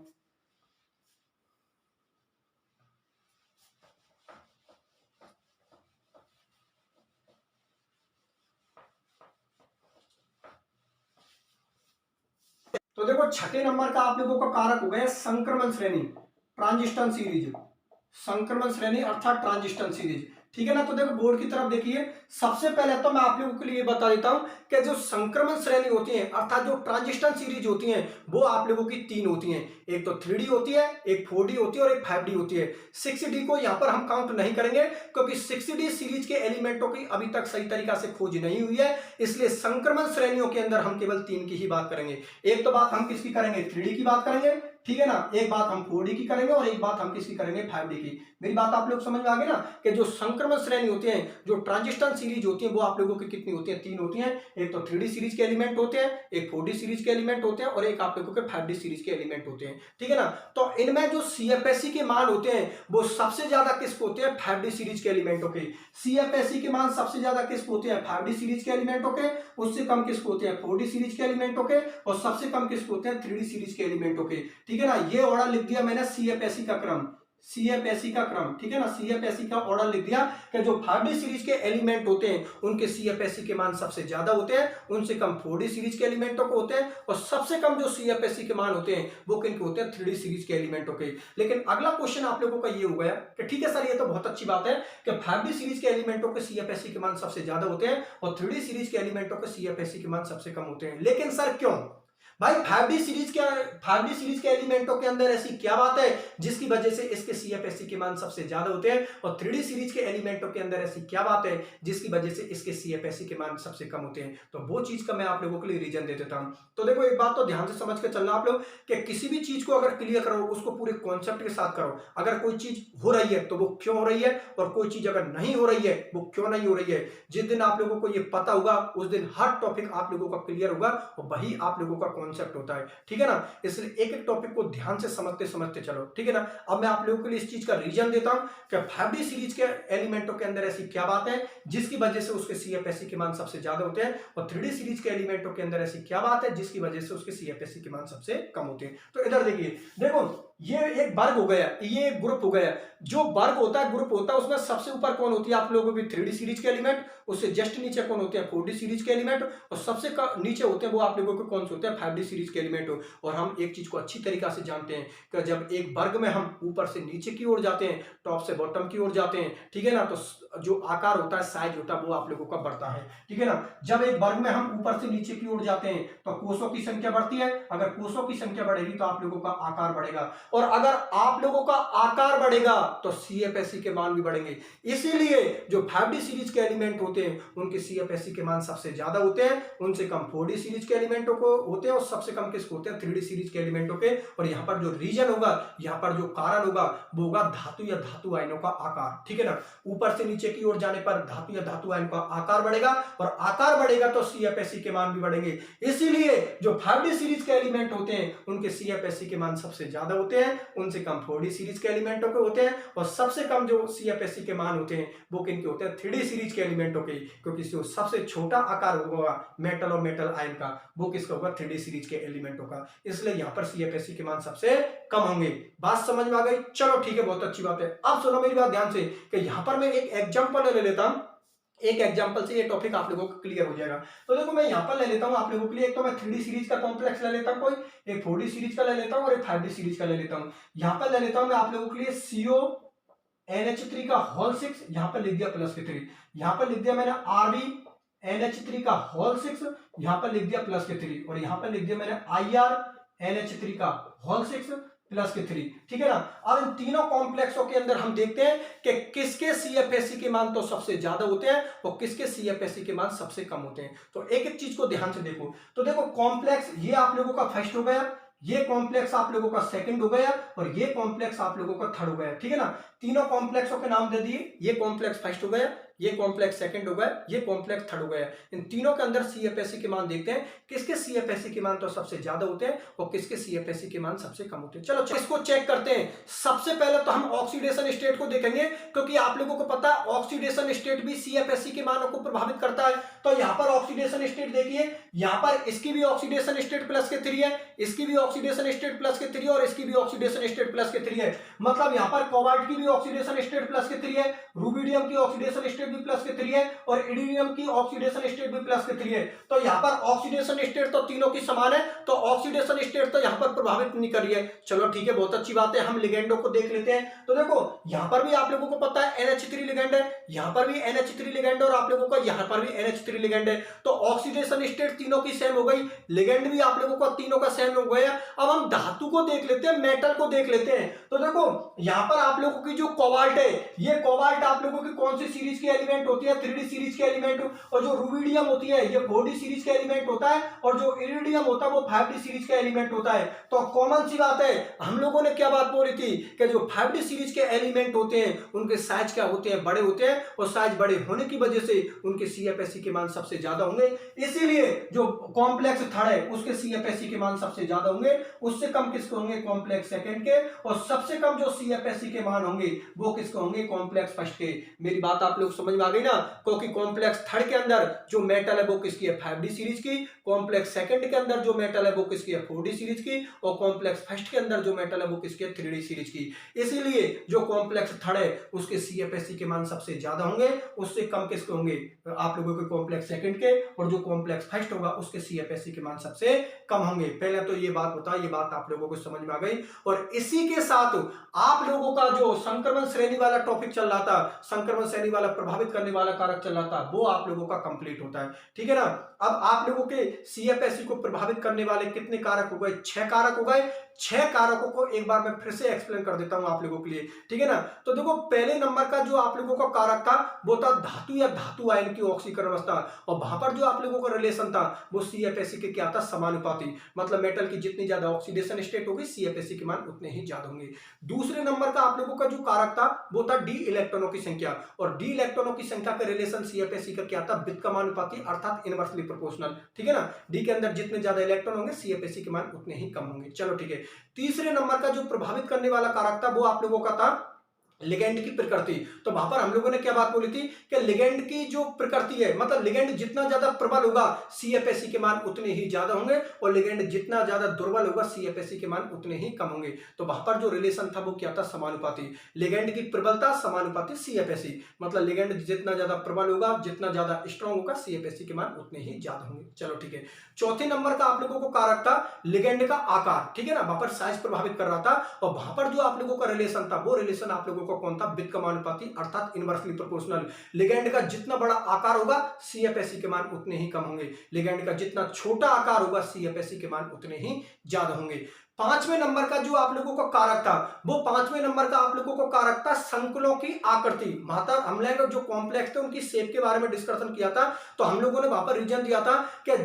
तो देखो छठे नंबर का आप लोगों का कारक हो गया संक्रमण श्रेणी, ट्रांजिशन सीरीज, संक्रमण श्रेणी अर्थात ट्रांजिशन सीरीज। ठीक है ना। तो देखो बोर्ड की तरफ देखिए, सबसे पहले तो मैं आप लोगों के लिए बता देता हूं कि जो संक्रमण श्रेणी होती है अर्थात जो ट्रांजिशन सीरीज होती हैं वो आप लोगों की तीन होती हैं। एक तो 3D होती है, एक 4D होती है और एक 5D होती है। 6D को यहां पर हम काउंट नहीं करेंगे क्योंकि 6D सीरीज के एलिमेंटों की अभी तक सही तरीका से खोज नहीं हुई है, इसलिए संक्रमण श्रेणियों के अंदर हम केवल तीन की ही बात करेंगे। एक तो बात हम किसकी करेंगे, 3D की बात करेंगे, ठीक है ना। एक बात हम 4D की करेंगे और एक बात हम किसकी करेंगे, 5D की। मेरी बात आप लोग समझ में आ गई ना कि जो संक्रमण श्रेणी होती है, जो ट्रांजिशन सीरीज होती है वो आप लोगों की कितनी होती है, तीन होती है। एक तो 3D सीरीज के एलिमेंट होते हैं, एक 4D सीरीज के एलिमेंट होते हैं और एक आप लोगों के 5D सीरीज के एलिमेंट होते हैं। ठीक है ना। तो इनमें जो CFSE के मान होते हैं वो सबसे ज्यादा किसको होते हैं, 5D सीरीज के एलिमेंटों के। CFSE के मान सबसे ज्यादा किसको होते हैं, 5D सीरीज के एलिमेंटों के। उससे कम किसको होते हैं, 4D सीरीज के एलिमेंटों के। और सबसे कम किसको होते हैं, 3D सीरीज के एलिमेंटों के। ठीक है ना। ये ऑर्डर लिख दिया मैंने CFSE का क्रम, CFSE का क्रम। ठीक है ना। CFSE का ऑर्डर लिख दिया कि जो 5D सीरीज के एलिमेंट होते हैं उनके CFSE के मान सबसे ज्यादा होते हैं, उनसे कम 4D सीरीज के एलिमेंटों को होते हैं और सबसे कम जो CFSE के मान होते हैं वो किनके होते हैं, 3D सीरीज के एलिमेंटों के। लेकिन अगला क्वेश्चन आप लोगों का ये हो गया कि ठीक है सर ये तो बहुत अच्छी बात है कि 5D सीरीज के एलिमेंटों के CFSE के मान सबसे ज्यादा होते हैं और 3D सीरीज के एलिमेंटों के CFSE के मान सबसे कम होते हैं, लेकिन सर क्यों भाई 5D सीरीज के एलिमेंटों के अंदर ऐसी क्या बात है जिसकी वजह से इसके CFSE के मान सबसे ज्यादा होते हैं और 3D सीरीज के एलिमेंटों के अंदर ऐसी क्या बात है जिसकी वजह से इसके CFSE के मान सबसे कम होते हैं। तो वो चीज का मैं आप लोगों के लिए रीजन दे देता हूं। तो देखो एक बात तो ध्यान से समझ के चलना आप लोग कि किसी भी चीज को अगर क्लियर करो उसको पूरे कॉन्सेप्ट के साथ करो। अगर कोई चीज हो रही है तो वो क्यों हो रही है और कोई चीज अगर नहीं हो रही है वो क्यों नहीं हो रही है। जिस दिन आप लोगों को ये पता होगा उस दिन हर टॉपिक आप लोगों का क्लियर होगा और वही आप लोगों का कॉन्सेप्ट होता है। ठीक है ना। इसलिए एक एक टॉपिक को ध्यान से समझते समझते चलो। ठीक है ना। अब मैं आप लोगों के लिए इस चीज का रीजन देता हूं कि 5D सीरीज के एलिमेंटों के अंदर ऐसी क्या बात है जिसकी वजह से उसके CFSE के मान सबसे ज्यादा होते हैं और 3D सीरीज के एलिमेंटों के अंदर ऐसी क्या बात है जिसकी वजह से उसके CFSE के मान सबसे कम होते हैं। तो इधर देखिए, देखो ये एक वर्ग हो गया, ये एक ग्रुप हो गया। जो वर्ग होता है, ग्रुप होता है, उसमें सबसे ऊपर कौन होती है आप लोगों की 3D सीरीज के एलिमेंट, उससे जस्ट नीचे कौन होते हैं 4D सीरीज के एलिमेंट और सबसे नीचे होते हैं वो आप लोगों के कौन से होते हैं 5D सीरीज के एलिमेंट। और हम एक चीज को अच्छी तरीका से जानते हैं कि जब एक वर्ग में हम ऊपर से नीचे की ओर जाते हैं, टॉप से बॉटम की ओर जाते हैं, ठीक है ना, तो जो आकार होता है, साइज होता है, वो आप लोगों का बढ़ता है। ठीक है ना। जब एक वर्ग में हम ऊपर से नीचे की ओर जाते हैं तो कोषों की संख्या बढ़ती है। अगर कोषों की संख्या बढ़ेगी तो आप लोगों का आकार बढ़ेगा और अगर आप लोगों का आकार बढ़ेगा तो CFSE के मान भी बढ़ेंगे। इसीलिए जो 5D सीरीज के एलिमेंट होते हैं उनके CFSE के मान सबसे ज्यादा होते हैं, उनसे कम 4D सीरीज के एलिमेंटों को होते हैं और सबसे कम किसको होते हैं 3D सीरीज के एलिमेंटों के। और यहाँ पर जो रीजन होगा, यहाँ पर जो कारण होगा वो होगा धातु या धातु आयनों का आकार। ठीक है ना। ऊपर से नीचे की ओर जाने पर धातु या धातु आयन का आकार बढ़ेगा और आकार बढ़ेगा तो CFSE के मान भी बढ़ेंगे। इसीलिए जो 5D सीरीज के एलिमेंट होते हैं उनके CFSE के मान सबसे ज्यादा होते हैं, उनसे कम 4D सीरीज के एलिमेंटों के होते हैं और सबसे कम जो CFSE के मान होते हैं वो किनके होते हैं 3D सीरीज के एलिमेंटों के। क्योंकि जो सबसे छोटा आकार होगा मेटल और मेटल आयन का वो किसका होगा 3D सीरीज के एलिमेंटों का। इसलिए यहाँ पर CFSE के मान सबसे कम होंगे। बात समझ में आ गई? चलो ठीक है, बहुत अच्छी बात है। अब सुनो मेरी बात ध्यान से कि यहाँ पर मैं एक एग्जाम्पल ले लेता हूं। एक एग्जांपल से ये टॉपिक आप लोगों को क्लियर हो जाएगा। तो देखो मैं यहाँ पर ले लेता हूँ आप लोगों के लिए, एक तो मैं 3D सीरीज का कॉम्प्लेक्स ले लेता हूँ, कोई एक 4D सीरीज का ले लेता हूँ और एक 5D सीरीज का ले लेता हूँ। यहाँ पर ले लेता हूँ मैं आप लोगों के लिए CONH3 का होल 6, यहाँ पर लिख दिया प्लस के 3, यहाँ पर लिख दिया मैंने RbNH3 का होल 6, यहाँ पर लिख दिया प्लस के 3 और यहाँ पर लिख दिया मैंने IrNH3 का होल 6 प्लस के 3। ठीक है ना। अब इन तीनों कॉम्प्लेक्सों के अंदर हम देखते हैं कि किसके CFSE के मान तो सबसे ज्यादा होते हैं और किसके CFSE के मान सबसे कम होते हैं। तो एक एक चीज को ध्यान से देखो। तो देखो कॉम्प्लेक्स ये आप लोगों का फर्स्ट हो गया, ये कॉम्प्लेक्स आप लोगों का सेकंड हो गया और ये कॉम्प्लेक्स आप लोगों का थर्ड हो गया। ठीक है ना। तीनों कॉम्प्लेक्सों के नाम दे दिए, ये कॉम्प्लेक्स फर्स्ट हो गया, ये कॉम्प्लेक्स सेकंड हो गया, ये कॉम्प्लेक्स थर्ड हो गया। इन तीनों के अंदर CFSE के मान देखते हैं, किसके CFSE के मान तो सबसे ज्यादा होते हैं और किसके CFSE के मान सबसे कम होते हैं। चलो इसको चेक करते हैं। सबसे पहले तो हम ऑक्सीडेशन स्टेट को देखेंगे क्योंकि आप लोगों को पता है ऑक्सीडेशन स्टेट भी CFSE के मानों को प्रभावित करता है। तो यहाँ पर ऑक्सीडेशन स्टेट देखिए, यहाँ पर इसकी भी ऑक्सीडेशन स्टेट प्लस के 3 है, इसकी भी ऑक्सीडेशन स्टेट प्लस के 3 और इसकी भी ऑक्सीडेशन स्टेट प्लस के 3 है। मतलब यहाँ पर कोबाल्ट की भी ऑक्सीडेशन स्टेट प्लस के 3 है, रूबिडियम की ऑक्सीडेशन स्टेट भी प्लस के 3 है और इरिडियम की ऑक्सीडेशन स्टेट भी प्लस के 3 है। तो यहाँ पर ऑक्सीडेशन स्टेट तो तीनों की समान है, तो ऑक्सीडेशन स्टेट तो यहाँ पर प्रभावित नहीं कर रही है। चलो ठीक है, बहुत अच्छी बात है। हम लिगेंडों को देख लेते हैं। तो देखो यहाँ पर भी आप लोगों को पता है NH3 लिगेंड है, यहाँ पर भी NH3 लिगेंड और आप लोगों का यहाँ पर भी NH3 लिगेंड है। तो ऑक्सीडेशन स्टेट तीनों की सेम हो गई, लिगेंड भी आप लोगों का तीनों का सेम हो गया। अब हम धातु को देख लेते हैं, मेटल को देख लेते हैं। तो देखो यहाँ पर आप लोगों की जो कोबाल्ट है, ये कोबाल्ट आप लोगों की कौन सी सीरीज की एलिमेंट होती है? 3D सीरीज के एलिमेंट। और जो रूबिडियम होती है ये 4D सीरीज के एलिमेंट होता है और जो इरिडियम होता है वो 5D सीरीज का एलिमेंट होता है। तो कॉमन सी बात है, हम लोगों ने क्या बात बोली थी कि जो 5D सीरीज के एलिमेंट होते हैं उनके साइज क्या होते हैं? बड़े होते हैं, और साइज बड़े होने की वजह से उनके CFSE के मान सबसे ज्यादा होंगे। इसीलिए जो कॉम्प्लेक्स थर्ड है उसके CFSE के मान सबसे ज्यादा होंगे, उससे कम किसके होंगे? कॉम्प्लेक्स सेकंड के, और सबसे कम जो CFSE के मान होंगे वो किसके होंगे? कॉम्प्लेक्स फर्स्ट के। मेरी बात आप लोग समझ में आ गई ना? क्योंकि कॉम्प्लेक्स थर्ड के अंदर जो मेटल है वो किसकी है? 5D सीरीज की। कॉम्प्लेक्स सेकंड के अंदर जो मेटल है वो किसकी है? 4D सीरीज की। और कॉम्प्लेक्स फर्स्ट के अंदर जो मेटल है वो किसकी है? 3D सीरीज की। इसीलिए जो कॉम्प्लेक्स थर्ड है उसके CFSE के मान सबसे ज्यादा होंगे, उससे कम किसके होंगे? आप लोगों के कॉम्प्लेक्स सेकंड के, और जो कॉम्प्लेक्स फर्स्ट होगा उसके CFSE के मान सबसे कम होंगे। पहले तो ये बात बता, ये बात आप लोगों को समझ में आ गई। और इसी के साथ आप लोगों का जो संक्रमण श्रेणी वाला टॉपिक चल रहा था, संक्रमण श्रेणी वाला प्रभावित करने वाला कारक चल रहा था, वो आप लोगों का कंप्लीट होता है। ठीक है ना? अब आप लोगों के CFSE को प्रभावित करने वाले कितने कारक हो गए? 6 कारक हो गए। 6 कारकों को एक बार मैं फिर से एक्सप्लेन कर देता हूं आप लोगों के लिए। ठीक है ना? तो देखो पहले नंबर का जो आप लोगों का कारक था वो था धातु या धातु आयन की ऑक्सीकरण अवस्था, और वहां पर जो आप लोगों का रिलेशन था वो CFSE के क्या था? समानुपाती। मतलब मेटल की जितनी ज्यादा ऑक्सीडेशन स्टेट होगी CFSE के मान उतने ही ज्यादा होंगे। दूसरे नंबर का आप लोगों का जो कारक था वो था डी इलेक्ट्रॉनों की संख्या, और डी इलेक्ट्रॉनों की संख्या का रिलेशन CFSE का क्या था? वित्तकमानुपाती, अर्थात इनवर्सली प्रोपोर्शनल। ठीक है ना? डी के अंदर जितने ज्यादा इलेक्ट्रॉन होंगे CFSE के मान उतने ही कम होंगे। चलो ठीक है। तीसरे नंबर का जो प्रभावित करने वाला कारक था वो आप लोगों का था लिगेंड की प्रकृति। तो वहां पर हम लोगों ने क्या बात बोली थी कि लिगेंड की जो प्रकृति है, मतलब लिगेंड जितना ज्यादा प्रबल होगा CFSE के मान उतने ही ज्यादा होंगे, और लिगेंड जितना ज्यादा दुर्बल होगा CFSE के मान उतने ही कम होंगे। तो वहां पर जो रिलेशन था वो क्या था? समानुपाती। लिगेंड की प्रबलता समानुपाती CFSE, मतलब लिगेंड जितना ज्यादा प्रबल होगा, जितना ज्यादा स्ट्रॉन्ग होगा CFSE के मान उतने ही ज्यादा होंगे। चलो ठीक है। चौथे नंबर का आप लोगों को कारक था लिगेंड का आकार। ठीक है ना? वहां पर साइज प्रभावित कर रहा था, और वहां पर जो आप लोगों का रिलेशन था वो रिलेशन आप लोगों को कौन था? वित्तकमानुपाती, अर्थात इनवर्सली प्रोपोर्शनल। लिगेंड का जितना बड़ा आकार होगा CFSE के मान उतने ही कम होंगे, लिगेंड का जितना छोटा आकार होगा CFSE के मान उतने ही ज्यादा होंगे। पांचवें नंबर का जो आप लोगों का कारक था वो पांचवें नंबर का आप लोगों को कारक था संकुलों की आकृति। माता हमने जो कॉम्प्लेक्स थे उनकी शेप के बारे में डिस्कशन किया था, तो हम लोगों ने वहां पर रीजन दिया था कि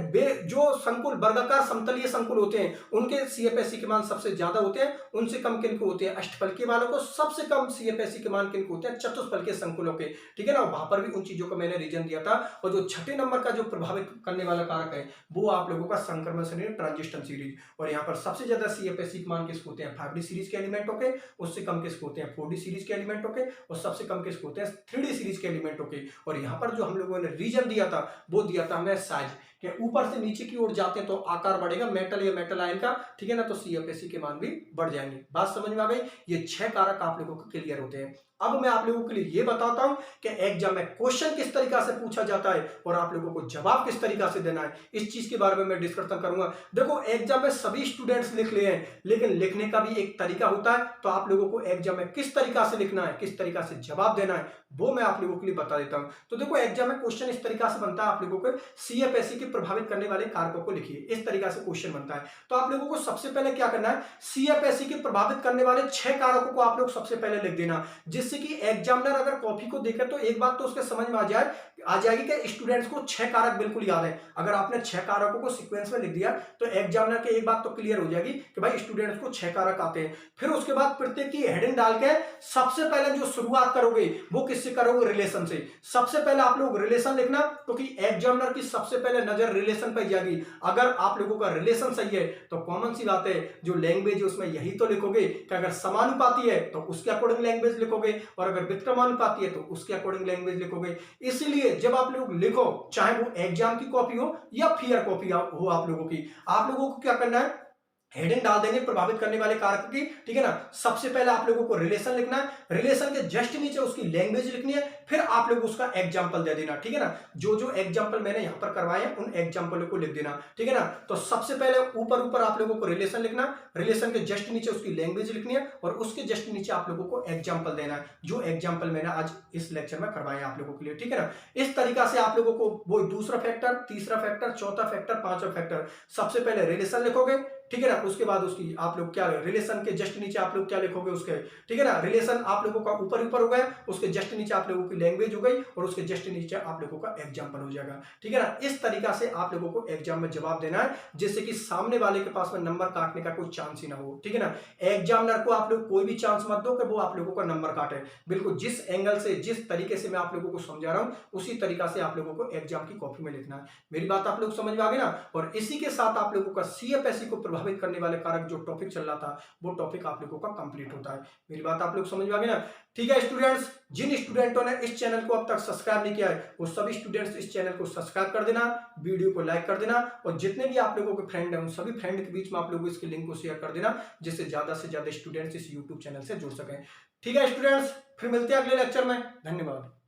जो संकुल वर्गाकार समतलीय संकुल होते हैं उनके CFSE के मान सबसे ज्यादा होते हैं, उनसे कम किनको होते हैं? अष्टफलकीय वालों को। सबसे कम CFSE के मान किनको होते हैं? चतुष्फलकीय संकुलों के। ठीक है ना? वहां पर भी उन चीजों को मैंने रीजन दिया था। और जो छठे नंबर का जो प्रभावित करने वाला कारक है वो आप लोगों का संक्रमण श्रेणी, ट्रांजिशन सीरीज। और यहाँ पर सबसे ज्यादा CFSE के मान किसको होते हैं? 5D सीरीज के एलिमेंटों के। उससे कम किसको होते हैं? 4D सीरीज के एलिमेंटों के। और सबसे कम किसको होते हैं? 3D सीरीज के एलिमेंटों के। और यहाँ पर जो हम लोगों ने रीजन दिया था वो दिया था हमें साइज के, ऊपर से नीचे की ओर जाते हैं तो आकार बढ़ेगा मेटल या मेटल आयन का। ठीक है ना? तो CFSE के मान भी बढ़ जाएंगे। बात समझ में आ गई? ये 6 कारक आप लोगों को क्लियर होते हैं। अब मैं आप लोगों के लिए ये बताता हूं कि एग्जाम में क्वेश्चन किस तरीका से पूछा जाता है और आप लोगों को जवाब किस तरीका से देना है, इस चीज के बारे में मैं डिस्कशन करूंगा। देखो एग्जाम में सभी स्टूडेंट्स लिख ले हैं, लेकिन लिखने का भी एक तरीका होता है। तो आप लोगों को एग्जाम में किस तरीका से लिखना है, किस तरीका से जवाब देना है, वो मैं आप लोगों के लिए बता देता हूं। तो देखो एग्जाम में क्वेश्चन इस तरीका से बनता है, आप लोगों को CFSE के प्रभावित करने वाले कारकों को लिखिए, इस तरीका से क्वेश्चन बनता है। तो आप लोगों को सबसे पहले क्या करना है, CFSE के प्रभावित करने वाले 6 कारकों को आप लोग सबसे पहले लिख देना, जिससे कि एग्जामिनर अगर कॉपी को देखे तो एक बात तो उसके समझ में आ जाएगी कि स्टूडेंट्स को 6 कारक बिल्कुल याद है। अगर आपने 6 कारकों को सीक्वेंस में लिख दिया तो एग्जामिनर के एक बात तो क्लियर हो जाएगी कि भाई स्टूडेंट्स को 6 कारक आते हैं। फिर उसके बाद प्रत्येक की हेडिंग डाल के सबसे पहले जो शुरुआत करोगे वो किससे करोगे? रिलेशन से। सबसे पहले आप लोग रिलेशन लिखना, क्योंकि एग्जामिनर की सबसे पहले नजर रिलेशन पर जाएगी। अगर आप लोगों का रिलेशन सही है तो कॉमन सी बात है जो लैंग्वेज है उसमें यही तो लिखोगे कि अगर समानुपाती है तो उसके अकॉर्डिंग लैंग्वेज लिखोगे, और अगर व्युत्क्रमानुपाती है तो उसके अकॉर्डिंग लैंग्वेज लिखोगे। इसलिए जब आप लोग लिखो, चाहे वो एग्जाम की कॉपी हो या फियर कॉपी हो आप लोगों की, आप लोगों को क्या करना है, हेडिंग डाल देनी प्रभावित करने वाले कारक की, ठीक है ना। सबसे पहले आप लोगों को रिलेशन लिखना है, रिलेशन के जस्ट नीचे उसकी लैंग्वेज लिखनी है, फिर आप लोग उसका एग्जांपल दे देना, ठीक है ना। जो जो एग्जांपल मैंने यहां पर करवाए हैं उन एग्जांपलों को लिख देना, ठीक है ना। तो सबसे पहले ऊपर ऊपर आप लोगों को रिलेशन लिखना, रिलेशन के जस्ट नीचे उसकी लैंग्वेज लिखनी है और उसके जस्ट नीचे आप लोगों को एग्जाम्पल देना है, जो एग्जाम्पल मैंने आज इस लेक्चर में करवाए हैं आप लोगों के लिए, ठीक है ना। इस तरीका से आप लोगों को वो दूसरा फैक्टर, तीसरा फैक्टर, चौथा फैक्टर, पांचवा फैक्टर, सबसे पहले रिलेशन लिखोगे, ठीक है ना। उसके बाद उसकी आप लोग क्या, रिलेशन के जस्ट नीचे आप लोग क्या लिखोगे उसके, ठीक है ना। रिलेशन आप लोगों का ऊपर ऊपर हो गया, उसके जस्ट नीचे आप लोगों की लैंग्वेज हो गई और उसके जस्ट नीचे आप लोगों का एग्जाम्पल हो जाएगा, ठीक है ना। इस तरीका से आप लोगों को एग्जाम में जवाब देना है, जिससे कि सामने वाले के पास में नंबर काटने का कोई चांस ही ना हो, ठीक है ना। एग्जामिनर को आप लोग कोई भी चांस मत दो कि वो आप लोगों का नंबर काटे। बिल्कुल जिस एंगल से, जिस तरीके से मैं आप लोगों को समझा रहा हूं, उसी तरीका से आप लोगों को एग्जाम की कॉपी में लिखना है। मेरी बात आप लोग समझ में आ गई ना। और इसी के साथ आप लोगों का सीएफएससी को प्रभावित करने वाले कारक जो टॉपिक चल रहा था, वो टॉपिक आप लोगों का कंप्लीट होता है। मेरी बात आप लोग समझ में आ गई ना। ठीक है स्टूडेंट्स, जिन स्टूडेंटों ने इस चैनल को अब तक सब्सक्राइब नहीं किया है, वो सभी स्टूडेंट्स इस चैनल को सब्सक्राइब कर देना, वीडियो को लाइक कर देना और जितने भी आप लोगों के फ्रेंड हैं उन सभी फ्रेंड के बीच में आप लोगों इसके लिंक को शेयर कर देना, जिससे ज्यादा से ज्यादा स्टूडेंट्स इस यूट्यूब चैनल से जुड़ सकें। ठीक है स्टूडेंट्स, फिर मिलते हैं अगले लेक्चर में। धन्यवाद।